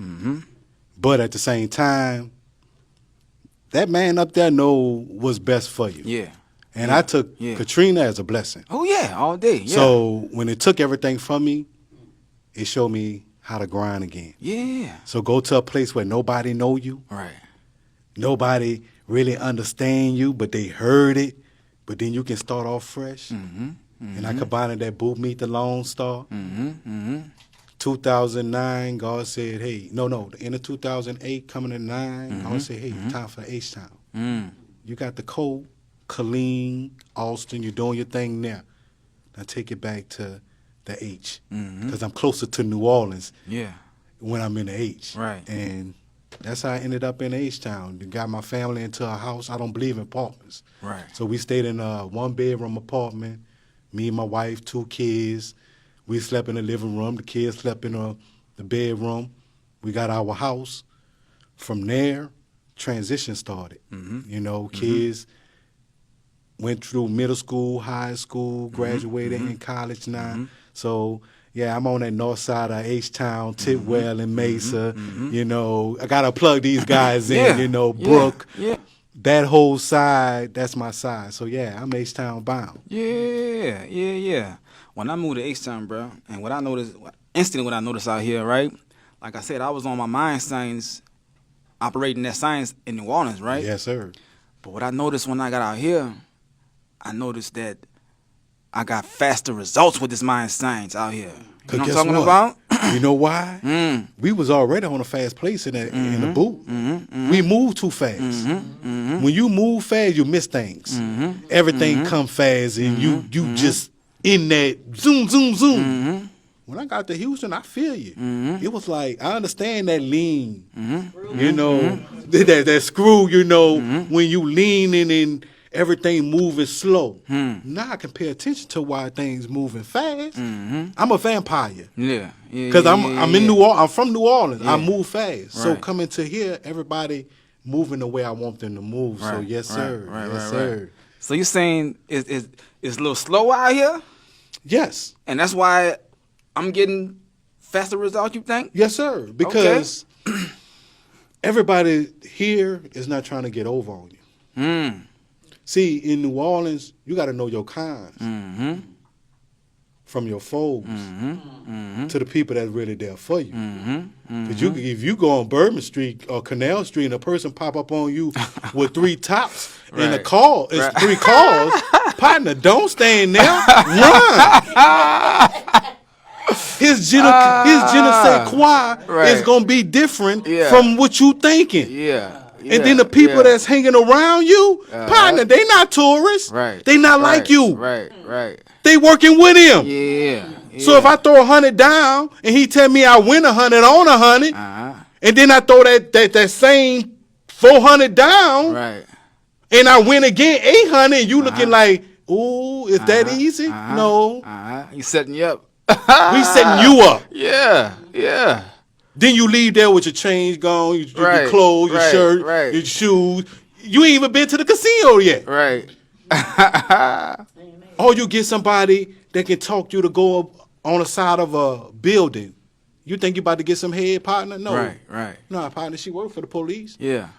But at the same time, that man up there know what's best for you. Yeah. And I took Katrina as a blessing. Oh yeah, all day. Yeah. So when it took everything from me, it showed me how to grind again. Yeah. So go to a place where nobody know you. Right. Nobody really understand you, but they heard it. But then you can start off fresh. And I combined that Boot Meet the Lone Star. 2009, God said, hey, the end of 2008, coming to 9, God said, hey, time for the H-Town. You got the code, Killeen, Austin, you're doing your thing now. Now take it back to the H. Because I'm closer to New Orleans when I'm in the H. Right. And that's how I ended up in H-Town. Got my family into a house. I don't believe in apartments. Right. So we stayed in a 1-bedroom apartment, me and my wife, 2 kids. We slept in the living room. The kids slept in the bedroom. We got our house. From there, transition started. Kids went through middle school, high school, graduated in college now. So, yeah, I'm on that north side of H-Town, Tidwell and Mesa. I got to plug these guys in, Brooke. Yeah. That whole side, that's my side. So, yeah, I'm H-Town bound. Yeah. When I moved to H-Town, bro, and what I noticed out here, right? Like I said, I was on my mind science, operating that science in New Orleans, right? Yes, sir. But what I noticed when I got out here, I noticed that I got faster results with this mind science out here. You know what I'm talking about? You know why? We was already on a fast place in the boot. We moved too fast. When you move fast, you miss things. Everything come fast, and you just in that zoom. When I got to Houston, I feel you. It was like, I understand that lean, that screw, when you leaning and everything moving slow. Now I can pay attention to why things moving fast. I'm a vampire. Yeah. Because I'm in New Orleans. I'm from New Orleans. Yeah. I move fast. So Right. coming to here, everybody moving the way I want them to move. So yes, sir. Yes, sir. So you're saying it's a little slow out here? Yes. And that's why I'm getting faster results, you think? Yes, sir. Because everybody here is not trying to get over on you. See, in New Orleans, you got to know your cons. From your foes to the people that's really there for you. Because if you go on Bourbon Street or Canal Street and a person pop up on you with 3 tops in a car, it's 3 cars, partner, don't stay in there. Run. His je ne sais quoi is going to be different from what you thinking. And then the people that's hanging around you, partner, they not tourists. They not like you. They working with him. So if I throw 100 down and he tell me I win 100 on 100, and then I throw that same 400 down, and I win again 800, and you looking like, ooh, is that easy? No. He's setting you up. We setting you up. Yeah. Then you leave there with your change gone, your clothes, your shirt, your shoes. You ain't even been to the casino yet. Or you get somebody that can talk you to go up on the side of a building. You think you about to get some head, partner? No. No, partner, she work for the police.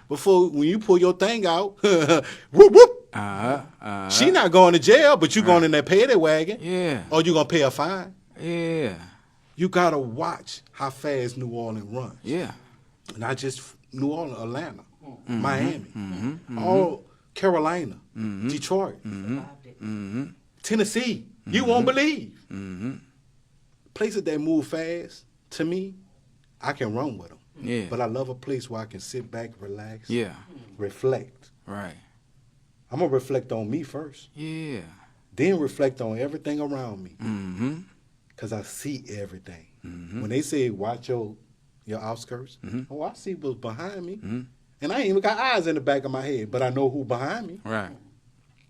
Before, when you pull your thing out, whoop, whoop. She not going to jail, but you going in that paddy wagon. Or you going to pay a fine. You got to watch how fast New Orleans runs. Not just New Orleans, Atlanta, Miami, all Carolina, Detroit, Tennessee. You won't believe. Places that move fast, to me, I can run with them. But I love a place where I can sit back, relax, reflect. I'm going to reflect on me first. Then reflect on everything around me. Because I see everything. When they say watch your outskirts, I see what's behind me. And And I ain't even got eyes in the back of my head, but I know who behind me. Right.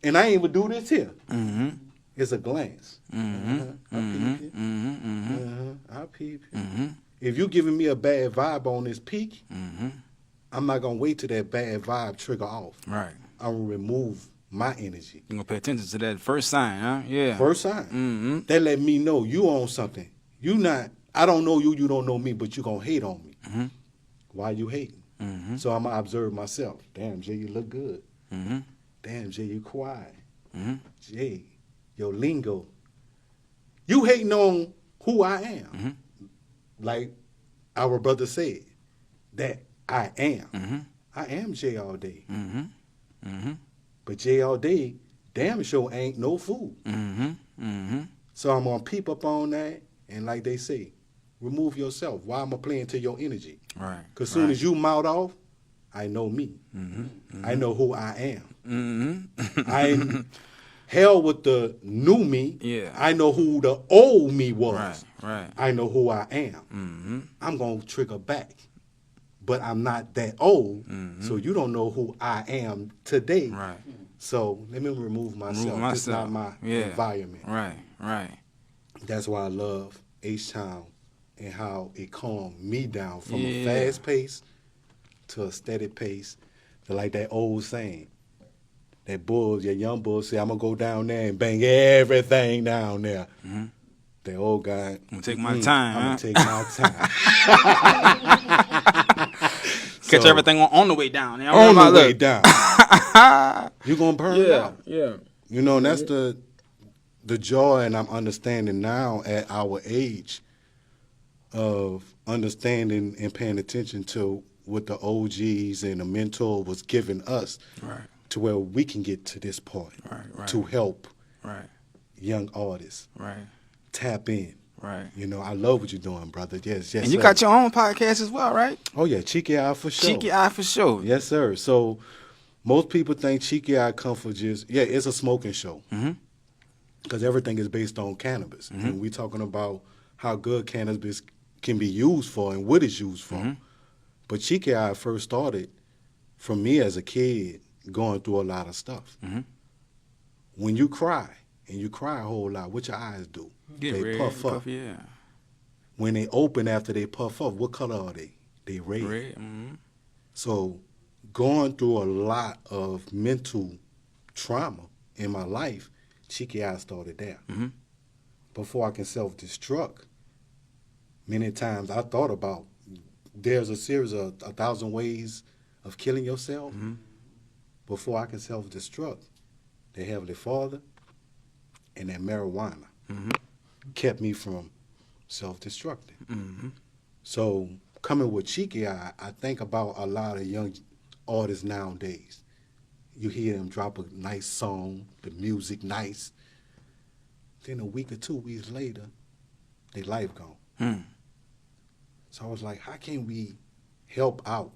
And I ain't even do this here. Mm-hmm. It's a glance. Mm-hmm. I peep you. Mm-hmm. I peep you. Mm-hmm. If you giving me a bad vibe on this peak, Mm-hmm. I'm not going to wait till that bad vibe trigger off. Right. I'm going to remove my energy. You're going to pay attention to that first sign, huh? Yeah. First sign. Mm-hmm. That let me know you on something. You not, I don't know you, you don't know me, but you going to hate on me. Mm-hmm. Why you hating? Mm-hmm. So I'm going to observe myself. Damn, Jay, you look good. Mm-hmm. Damn, Jay, you quiet. Mm-hmm. Jay, your lingo. You hating on who I am. Mm-hmm. Like our brother said, that I am. Mm-hmm. I am Jay all day. Mm-hmm. Mm-hmm. But Jay all day, damn sure ain't no fool. Mm-hmm. Mm-hmm. So I'm going to peep up on that, and like they say, remove yourself. Why am I playing to your energy? Right. Because soon as you mouth off, I know me. Mm-hmm. Mm-hmm. I know who I am. Mm-hmm. I hell with the new me. Yeah. I know who the old me was. Right. Right. I know who I am. Mm-hmm. I'm going to trigger back. But I'm not that old, Mm-hmm. so you don't know who I am today. Right. So let me remove myself. This is not my environment. Right. Right. That's why I love H-Town and how it calmed me down from a Yeah. fast pace to a steady pace. To like that old saying, that bulls, your young bulls say, I'm going to go down there and bang everything down there. Mm-hmm. The old guy, I'm going to take my time, I'm huh? going to take my time. Catch So, everything on the way down. You know, on the way look. down. You're going to burn out. Yeah. You know, and that's the joy, and I'm understanding now at our age of understanding and paying attention to what the OGs and the mentor was giving us, Right. to where we can get to this point, Right. to help Right. young artists Right. tap in. Right. You know, I love what you're doing, brother. Yes, yes. And you sir. got your own podcast as well, right? Oh yeah, Cheeky Eye for sure. Cheeky Eye for sure. Yes, sir. So most people think Cheeky Eye come for just it's a smoking show. Mm-hmm. Because everything is based on cannabis. Mm-hmm. And we talking about how good cannabis can be used for and what it's used for. Mm-hmm. But Cheeky Eye first started from me as a kid going through a lot of stuff. Mm-hmm. When you cry, and you cry a whole lot, what your eyes do? Get they red, puff up. yeah. When they open after they puff up, what color are they? They red. Red. Mm-hmm. So going through a lot of mental trauma in my life, Cheeky Eye started there. Mm-hmm. Before I can self-destruct, many times I thought about there's a series of 1,000 ways of killing yourself. Mm-hmm. Before I can self-destruct, the Heavenly Father and that marijuana Mm-hmm. kept me from self-destructing. Mm-hmm. So coming with Cheeky Eye, I think about a lot of young artists nowadays. You hear them drop a nice song, the music nice. Then a week or 2 weeks later, their life gone. Mm. So I was like, how can we help out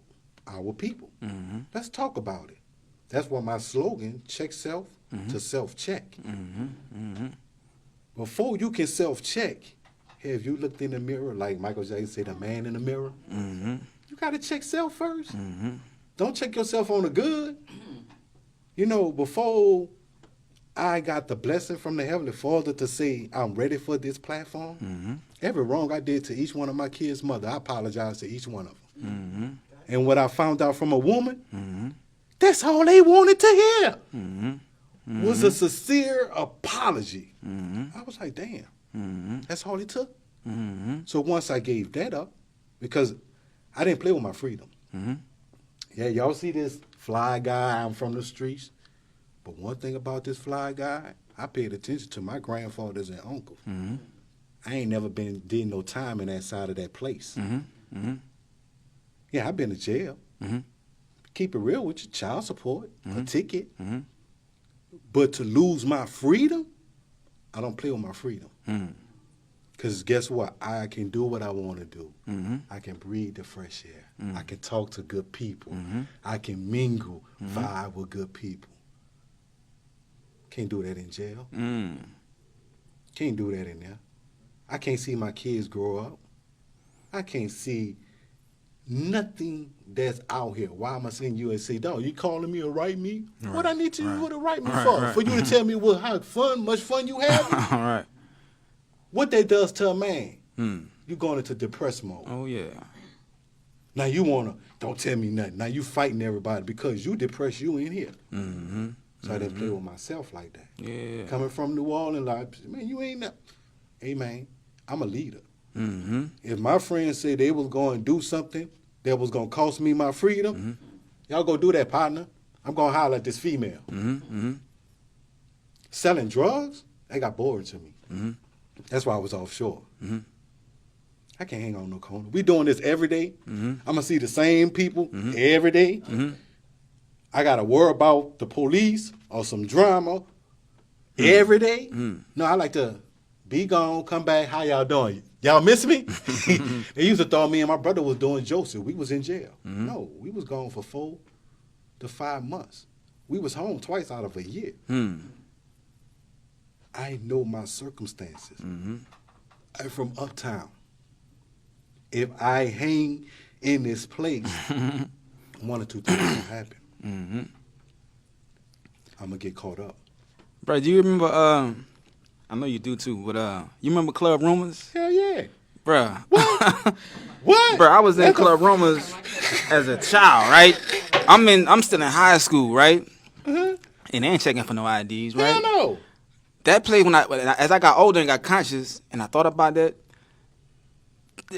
our people? Mm-hmm. Let's talk about it. That's why my slogan, check self to self-check. Mm-hmm. Mm-hmm. Before you can self-check, have you looked in the mirror, like Michael Jackson said, the man in the mirror? Mm-hmm. You got to check self first. Mm-hmm. Don't check yourself on the good. You know, before I got the blessing from the Heavenly Father to say I'm ready for this platform, Mm-hmm. every wrong I did to each one of my kids' mother, I apologize to each one of them. Mm-hmm. And what I found out from a woman, Mm-hmm. that's all they wanted to hear, Mm-hmm. was a sincere apology. Mm-hmm. I was like, damn, Mm-hmm. that's all it took. Mm-hmm. So once I gave that up, because I didn't play with my freedom. Mm-hmm. Yeah, y'all see this fly guy, I'm from the streets. But one thing about this fly guy, I paid attention to my grandfathers and uncles. Mm-hmm. I ain't never did no time in that side of that place. Mm-hmm. Mm-hmm. Yeah, I've been to jail. Mm-hmm. Keep it real with you, child support, a ticket. Mm-hmm. But to lose my freedom, I don't play with my freedom. Mm-hmm. Because guess what? I can do what I want to do. Mm-hmm. I can breathe the fresh air. Mm-hmm. I can talk to good people. Mm-hmm. I can mingle, vibe with good people. Can't do that in jail. Mm-hmm. Can't do that in there. I can't see my kids grow up. I can't see nothing that's out here. Why am I sending you and say, dog, you calling me or write me? Right. What I need to you to write me for? Right. For you to tell me how much fun you have? All right. What that does to a man, you going into depressed mode. Oh, yeah. Now you want to, don't tell me nothing. Now you fighting everybody because you depressed, you in here. Mm-hmm. So I didn't play with myself like that. Yeah. Coming from New Orleans, like, man, you ain't that. Hey, man, I'm a leader. Mm-hmm. If my friends say they was going to do something that was going to cost me my freedom, y'all go do that, partner. I'm going to holler at this female. Selling drugs, that got boring to me. That's why I was offshore. I can't hang on no corner. We doing this every day. I'm going to see the same people every day. I got to worry about the police or some drama every day. No, I like to be gone, come back. How y'all doing? Y'all miss me? They used to thought me and my brother was doing Joseph. We was in jail. No, we was gone for 4 to 5 months. We was home twice out of a year. I know my circumstances. I'm from uptown. If I hang in this place, one or two things gonna happen. I'm gonna get caught up. Bro, do you remember, I know you do too, but you remember Club Rumors? Hell yeah. Bruh. What? Bro, I was in Club Rumors as a child, right? I'm still in high school, right? And they ain't checking for no IDs, right? Hell no. That played as I got older and got conscious, and I thought about that.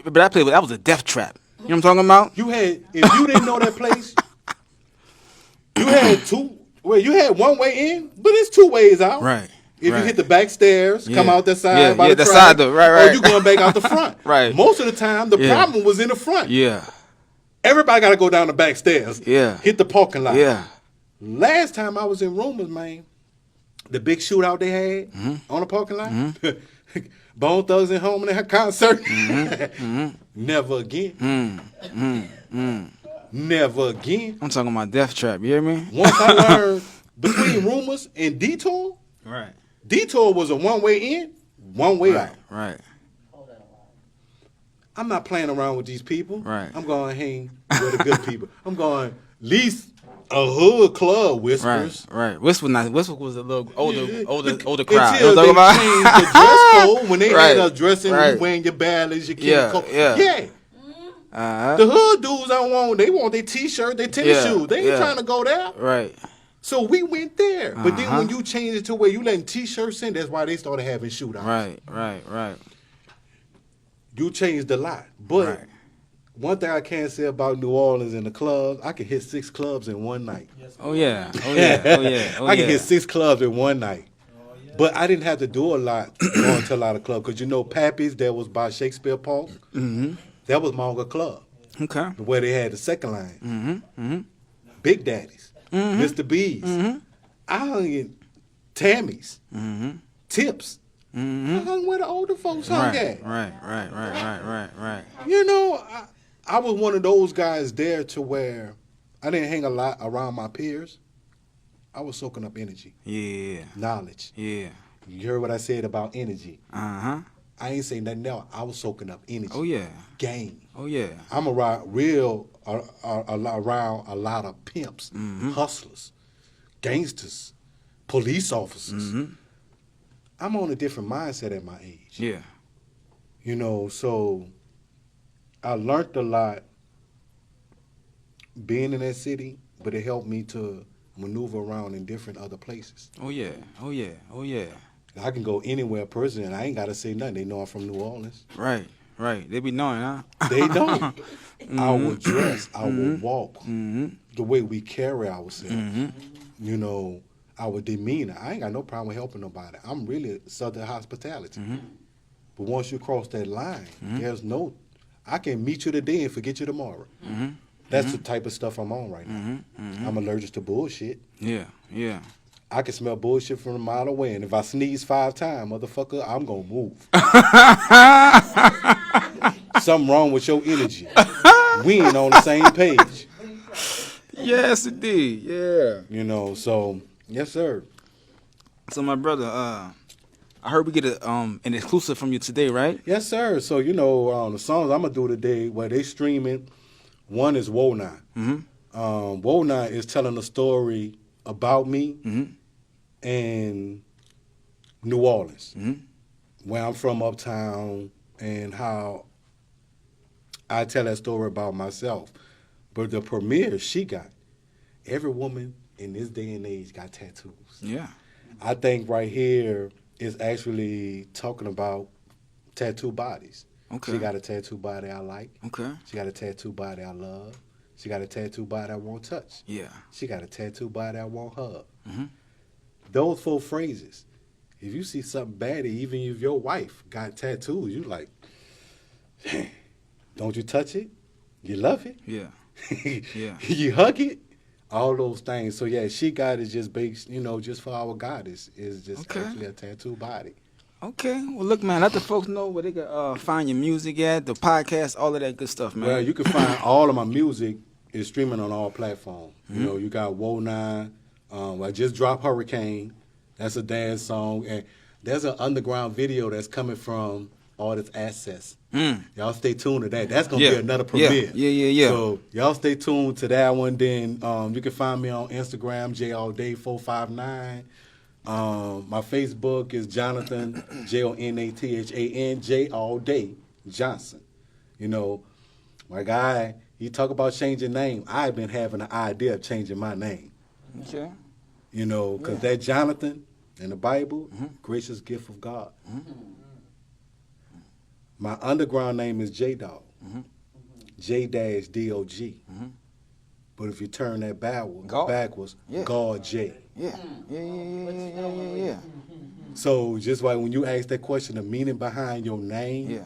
But that was a death trap. You know what I'm talking about? If you didn't know that place, you had one way in, but it's 2 ways out. Right. If you hit the back stairs, come out the side by the track, side door, right. or you going back out the front. Right. Most of the time, the problem was in the front. Yeah. Everybody got to go down the back stairs. Yeah. Hit the parking lot. Yeah. Last time I was in Rumors, man, the big shootout they had on the parking lot, Bone Thugs and Home in that concert, never again. Never again. I'm talking about death trap, you hear me? Once I learned between Rumors and Detour, right. Detour was a one-way in, one-way out. Right. I'm not playing around with these people. Right. I'm going to hang with the good people. I'm going at least a hood club, Whispers. Right. Whisper was a little older crowd. Until they changed the dress code when they had us dressing, you wearing your badges, your kid coat. Yeah. The hood dudes they want their T-shirt, their tennis shoes. They ain't trying to go there. Right. So we went there. But then when you change it to where you letting T-shirts in, that's why they started having shootouts. Right. You changed a lot. But one thing I can't say about New Orleans and the clubs, I can hit 6 clubs in one night. Oh yeah. I can hit 6 clubs in one night. But I didn't have to do a lot going to a lot of clubs. Because Pappy's, that was by Shakespeare Park. That was my Uncle Club. Okay. Where they had the second line. Big Daddy's. Mr. B's. I hung in Tammy's. Tips. I hung where the older folks hung at. Right. I was one of those guys there to where I didn't hang a lot around my peers. I was soaking up energy. Yeah. Knowledge. Yeah. You heard what I said about energy. I ain't saying nothing else. I was soaking up energy. Oh, yeah. Game. Oh, yeah. I'm around a lot of pimps, hustlers, gangsters, police officers. I'm on a different mindset at my age. Yeah. So I learned a lot being in that city, but it helped me to maneuver around in different other places. Oh, yeah. I can go anywhere personally, and I ain't got to say nothing. They know I'm from New Orleans. Right. They be knowing, huh? They don't. I will dress. I will walk. The way we carry ourselves. Our demeanor. I ain't got no problem with helping nobody. I'm really Southern hospitality. But once you cross that line, I can meet you today and forget you tomorrow. That's the type of stuff I'm on right now. I'm allergic to bullshit. Yeah. I can smell bullshit from a mile away, and if I sneeze 5 times, motherfucker, I'm gonna move. Something wrong with your energy. We ain't on the same page. Yes, indeed. Yeah. So yes, sir. So my brother, I heard we get an exclusive from you today, right? Yes, sir. So the songs I'm gonna do today, where they streaming One is Wona. Wona is telling a story about me in New Orleans, where I'm from uptown, and how I tell that story about myself. But the premiere she got, every woman in this day and age got tattoos. Yeah. I think right here is actually talking about tattoo bodies. Okay. She got a tattoo body I like. Okay. She got a tattoo body I love. She got a tattoo body I won't touch. Yeah. She got a tattoo body I won't hug. Those 4 phrases. If you see something bad, even if your wife got tattoos, you like, don't you touch it? You love it? Yeah. Yeah. You hug it? All those things. So yeah, she got it just based, just for our goddess. Is just actually a tattoo body. Okay. Well, look, man, let the folks know where they can find your music at, the podcast, all of that good stuff, man. Well, you can find all of my music is streaming on all platforms. You got Woe9. I just dropped Hurricane. That's a dance song. And there's an underground video that's coming from Artist Access. Y'all stay tuned to that. That's going to be another premiere. Yeah. So y'all stay tuned to that one. Then you can find me on Instagram, JALLDAY459. My Facebook is Jonathan, JONATHAN, JALLDAY Johnson. My guy, he talk about changing name. I've been having an idea of changing my name. Okay. Because that Jonathan in the Bible, gracious gift of God. My underground name is J-Dog, J-DOG. But if you turn that backwards, God J. Yeah. So just like when you ask that question, the meaning behind your name,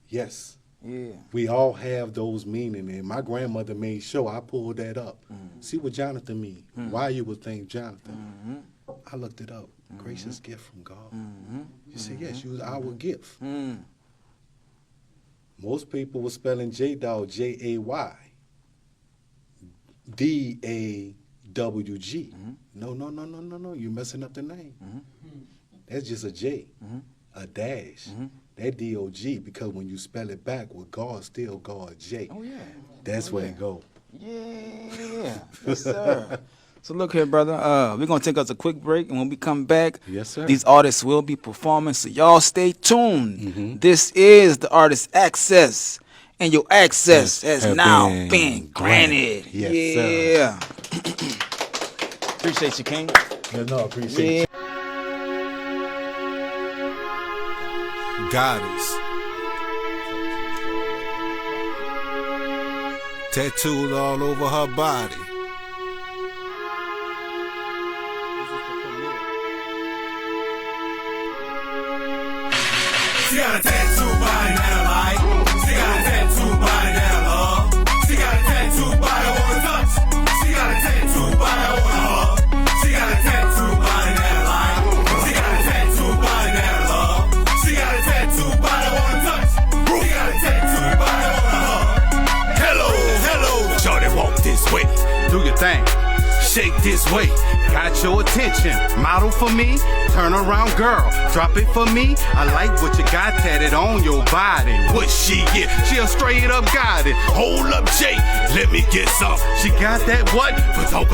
yes. Yeah. We all have those meanings, and my grandmother made sure I pulled that up. See what Jonathan mean, why you would think Jonathan. I looked it up. Gracious gift from God. You see, yes, you was our gift. Most people were spelling J-Dog, J-A-Y, D-A-W-G. No, you're messing up the name. That's just a J, a dash. That D-O-G, because when you spell it backward, God still God J. Oh, yeah. That's where it go. Yeah. Yes, sir. So look here, brother. We're going to take us a quick break, and when we come back, Yes, sir. these artists will be performing, so y'all stay tuned. This is the Artist Access, and your access has now been granted. Yes, sir. Appreciate you, King. Appreciate you. Goddess. Tattooed all over her body. She got a tattoo body that I like. She got a tattoo body that I love. She got a tattoo body I wanna touch. She got a tattoo body I wanna hug. She got a tattoo body that I like. She got a tattoo body that I love. She got a tattoo body I wanna touch. She got a tattoo body I wanna hug. Hello, shorty, walk this way. Do your thing. Shake this way, got your attention. Model for me, turn around, girl. Drop it for me. I like what you got tatted on your body. What she get? She a straight up got it. Hold up, Jay, let me get some. She got that what? Ba-dum.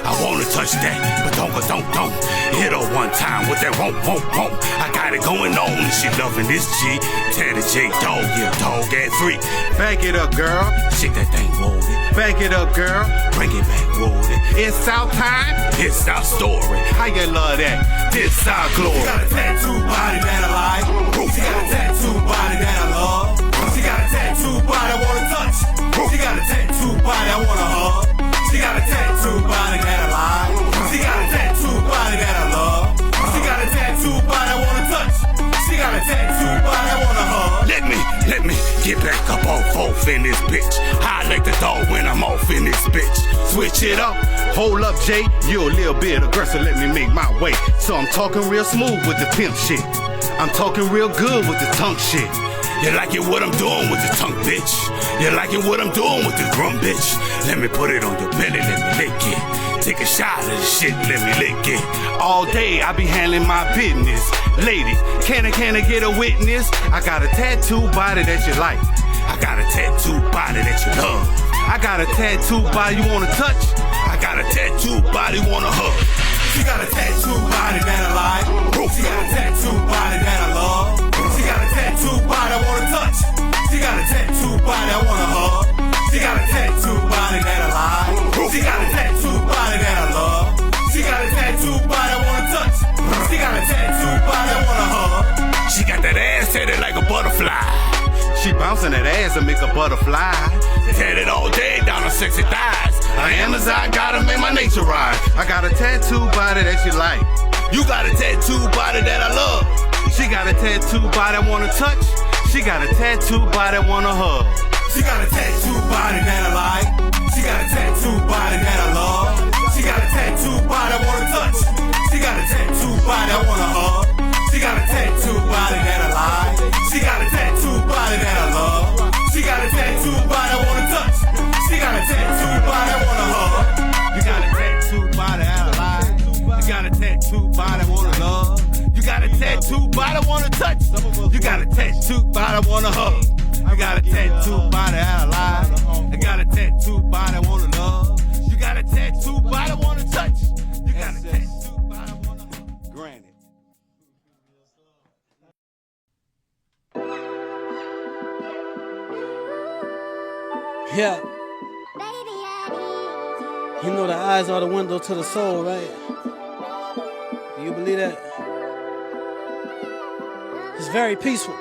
I wanna touch that. Ba-dum. Hit her one time with that won't. I got it going on. She loving this G. Tatted J-Dog, yeah, dog at 3. Back it up, girl. Shake that thing, roll it. Back it up, girl. Bring it back, roll it. It's our time, it's our story. How you love that? This our glory. She got a tattoo body that I like. She got a tattoo body that I love. She got a tattoo body I wanna touch. She got a tattoo body I wanna hug. She got a tattoo body that I like. She got a tattoo body that I love. She got a tattoo body I wanna touch. She got a tattoo body I wanna hug. Let me get back up off in this bitch. I like the dog when I'm off in this bitch. Switch it up, hold up, Jay. You a little bit aggressive, let me make my way. So I'm talking real smooth with the pimp shit. I'm talking real good with the tongue shit. You like it what I'm doing with the tongue, bitch? You like it what I'm doing with the drum, bitch? Let me put it on your belly, let me lick it. Take a shot of this shit, let me lick it. All day I be handling my business. Lady, can I get a witness? I got a tattoo body that you like. I got a tattoo body that you love. I got a tattoo body you wanna touch. I got a tattoo body wanna hug. She got a tattoo body that I like. She got a tattoo body that I love. She got a tattoo body I wanna touch. She got a tattoo body I wanna hug. She got a tattoo body that I like. She got a tattoo body that I love. She got a tattoo body I wanna touch. She got a tattoo body I wanna hug. She got that ass tatted like a butterfly. She bouncing that ass and make a butterfly. Tatted all day down her sexy thighs. I am as I gotta make my nature ride. I got a tattoo body that she like. You got a tattoo body that I love. She got a tattoo body I wanna touch. She got a tattoo body I wanna hug. She got a tattoo body that I like. She got a tattoo body that I love. She got a tattoo body I wanna touch. She got a tattoo body I wanna hug. She got a tattoo body that I like. She got a tattoo body that I love. She got a tattoo body I wanna touch. She got a tattoo body I wanna hug. You got a tattoo body that I like. You got a tattoo body I wanna love. You got a tattoo body I wanna touch. You got a tattoo body I wanna hug. You got a tattoo body that I like. I got a tattoo body I wanna love. You got a tattoo body I wanna touch. You got a tattoo body I wanna hug. Granted. Yeah. You know the eyes are the window to the soul, right? Do you believe that? It's very peaceful.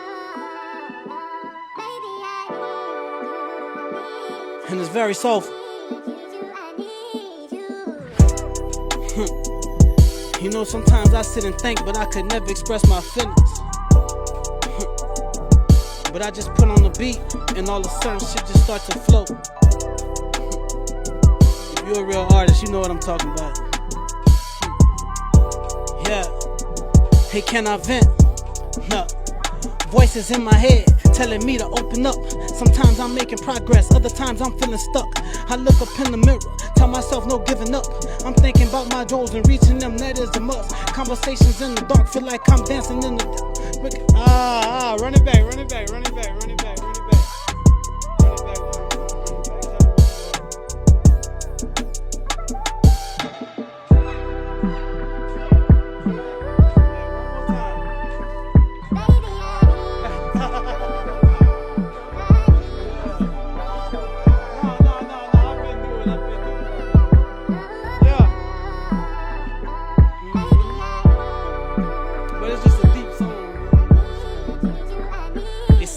And it's very soulful. You know, sometimes I sit and think, but I could never express my feelings. But I just put on the beat, and all of a sudden shit just starts to flow. If you're a real artist, you know what I'm talking about. Yeah. Hey, can I vent? No. Voices in my head telling me to open up. Sometimes I'm making progress, other times I'm feeling stuck. I look up in the mirror, tell myself no giving up. I'm thinking about my goals and reaching them, that is a must. Conversations in the dark, feel like I'm dancing in the dark. Run it back, run it back, run it back, run it back, run it back. Run it back, run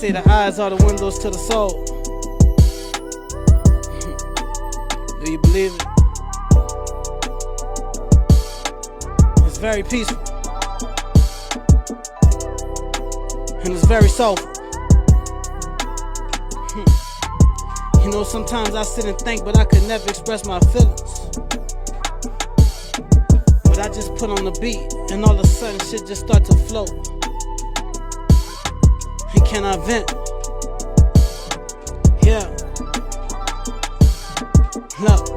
Say the eyes are the windows to the soul. Do you believe it? It's very peaceful. And it's very soulful. You know, sometimes I sit and think, but I could never express my feelings. But I just put on the beat, and all of a sudden shit just start to flow. Can I vent? Yeah. Look.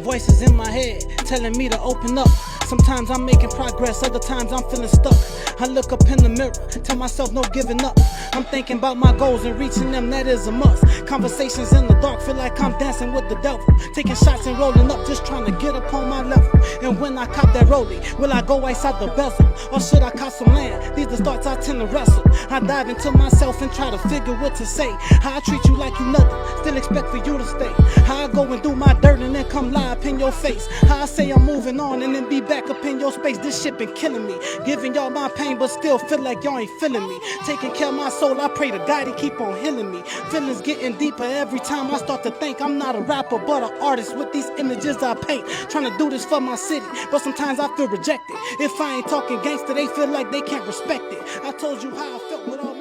Voices in my head telling me to open up. Sometimes I'm making progress, other times I'm feeling stuck. I look up in the mirror, tell myself no giving up. I'm thinking about my goals and reaching them, that is a must. Conversations in the dark, feel like I'm dancing with the devil. Taking shots and rolling up, just trying to get up on my level. And when I cop that rollie, will I go outside the bezel? Or should I cop some land? These the thoughts I tend to wrestle. I dive into myself and try to figure what to say. How I treat you like you nothing, still expect for you to stay. How I go and do my dirt and then come lie up in your face. How I say I'm moving on and then be back up in your space. This shit been killing me, giving y'all my pain but still feel like y'all ain't feeling me. Taking care of my soul, I pray to God he keep on healing me. Feelings getting deeper every time I start to think. I'm not a rapper but an artist with these images I paint. Trying to do this for my city, but sometimes I feel rejected. If I ain't talking gangster, they feel like they can't respect it. I told you how I felt with all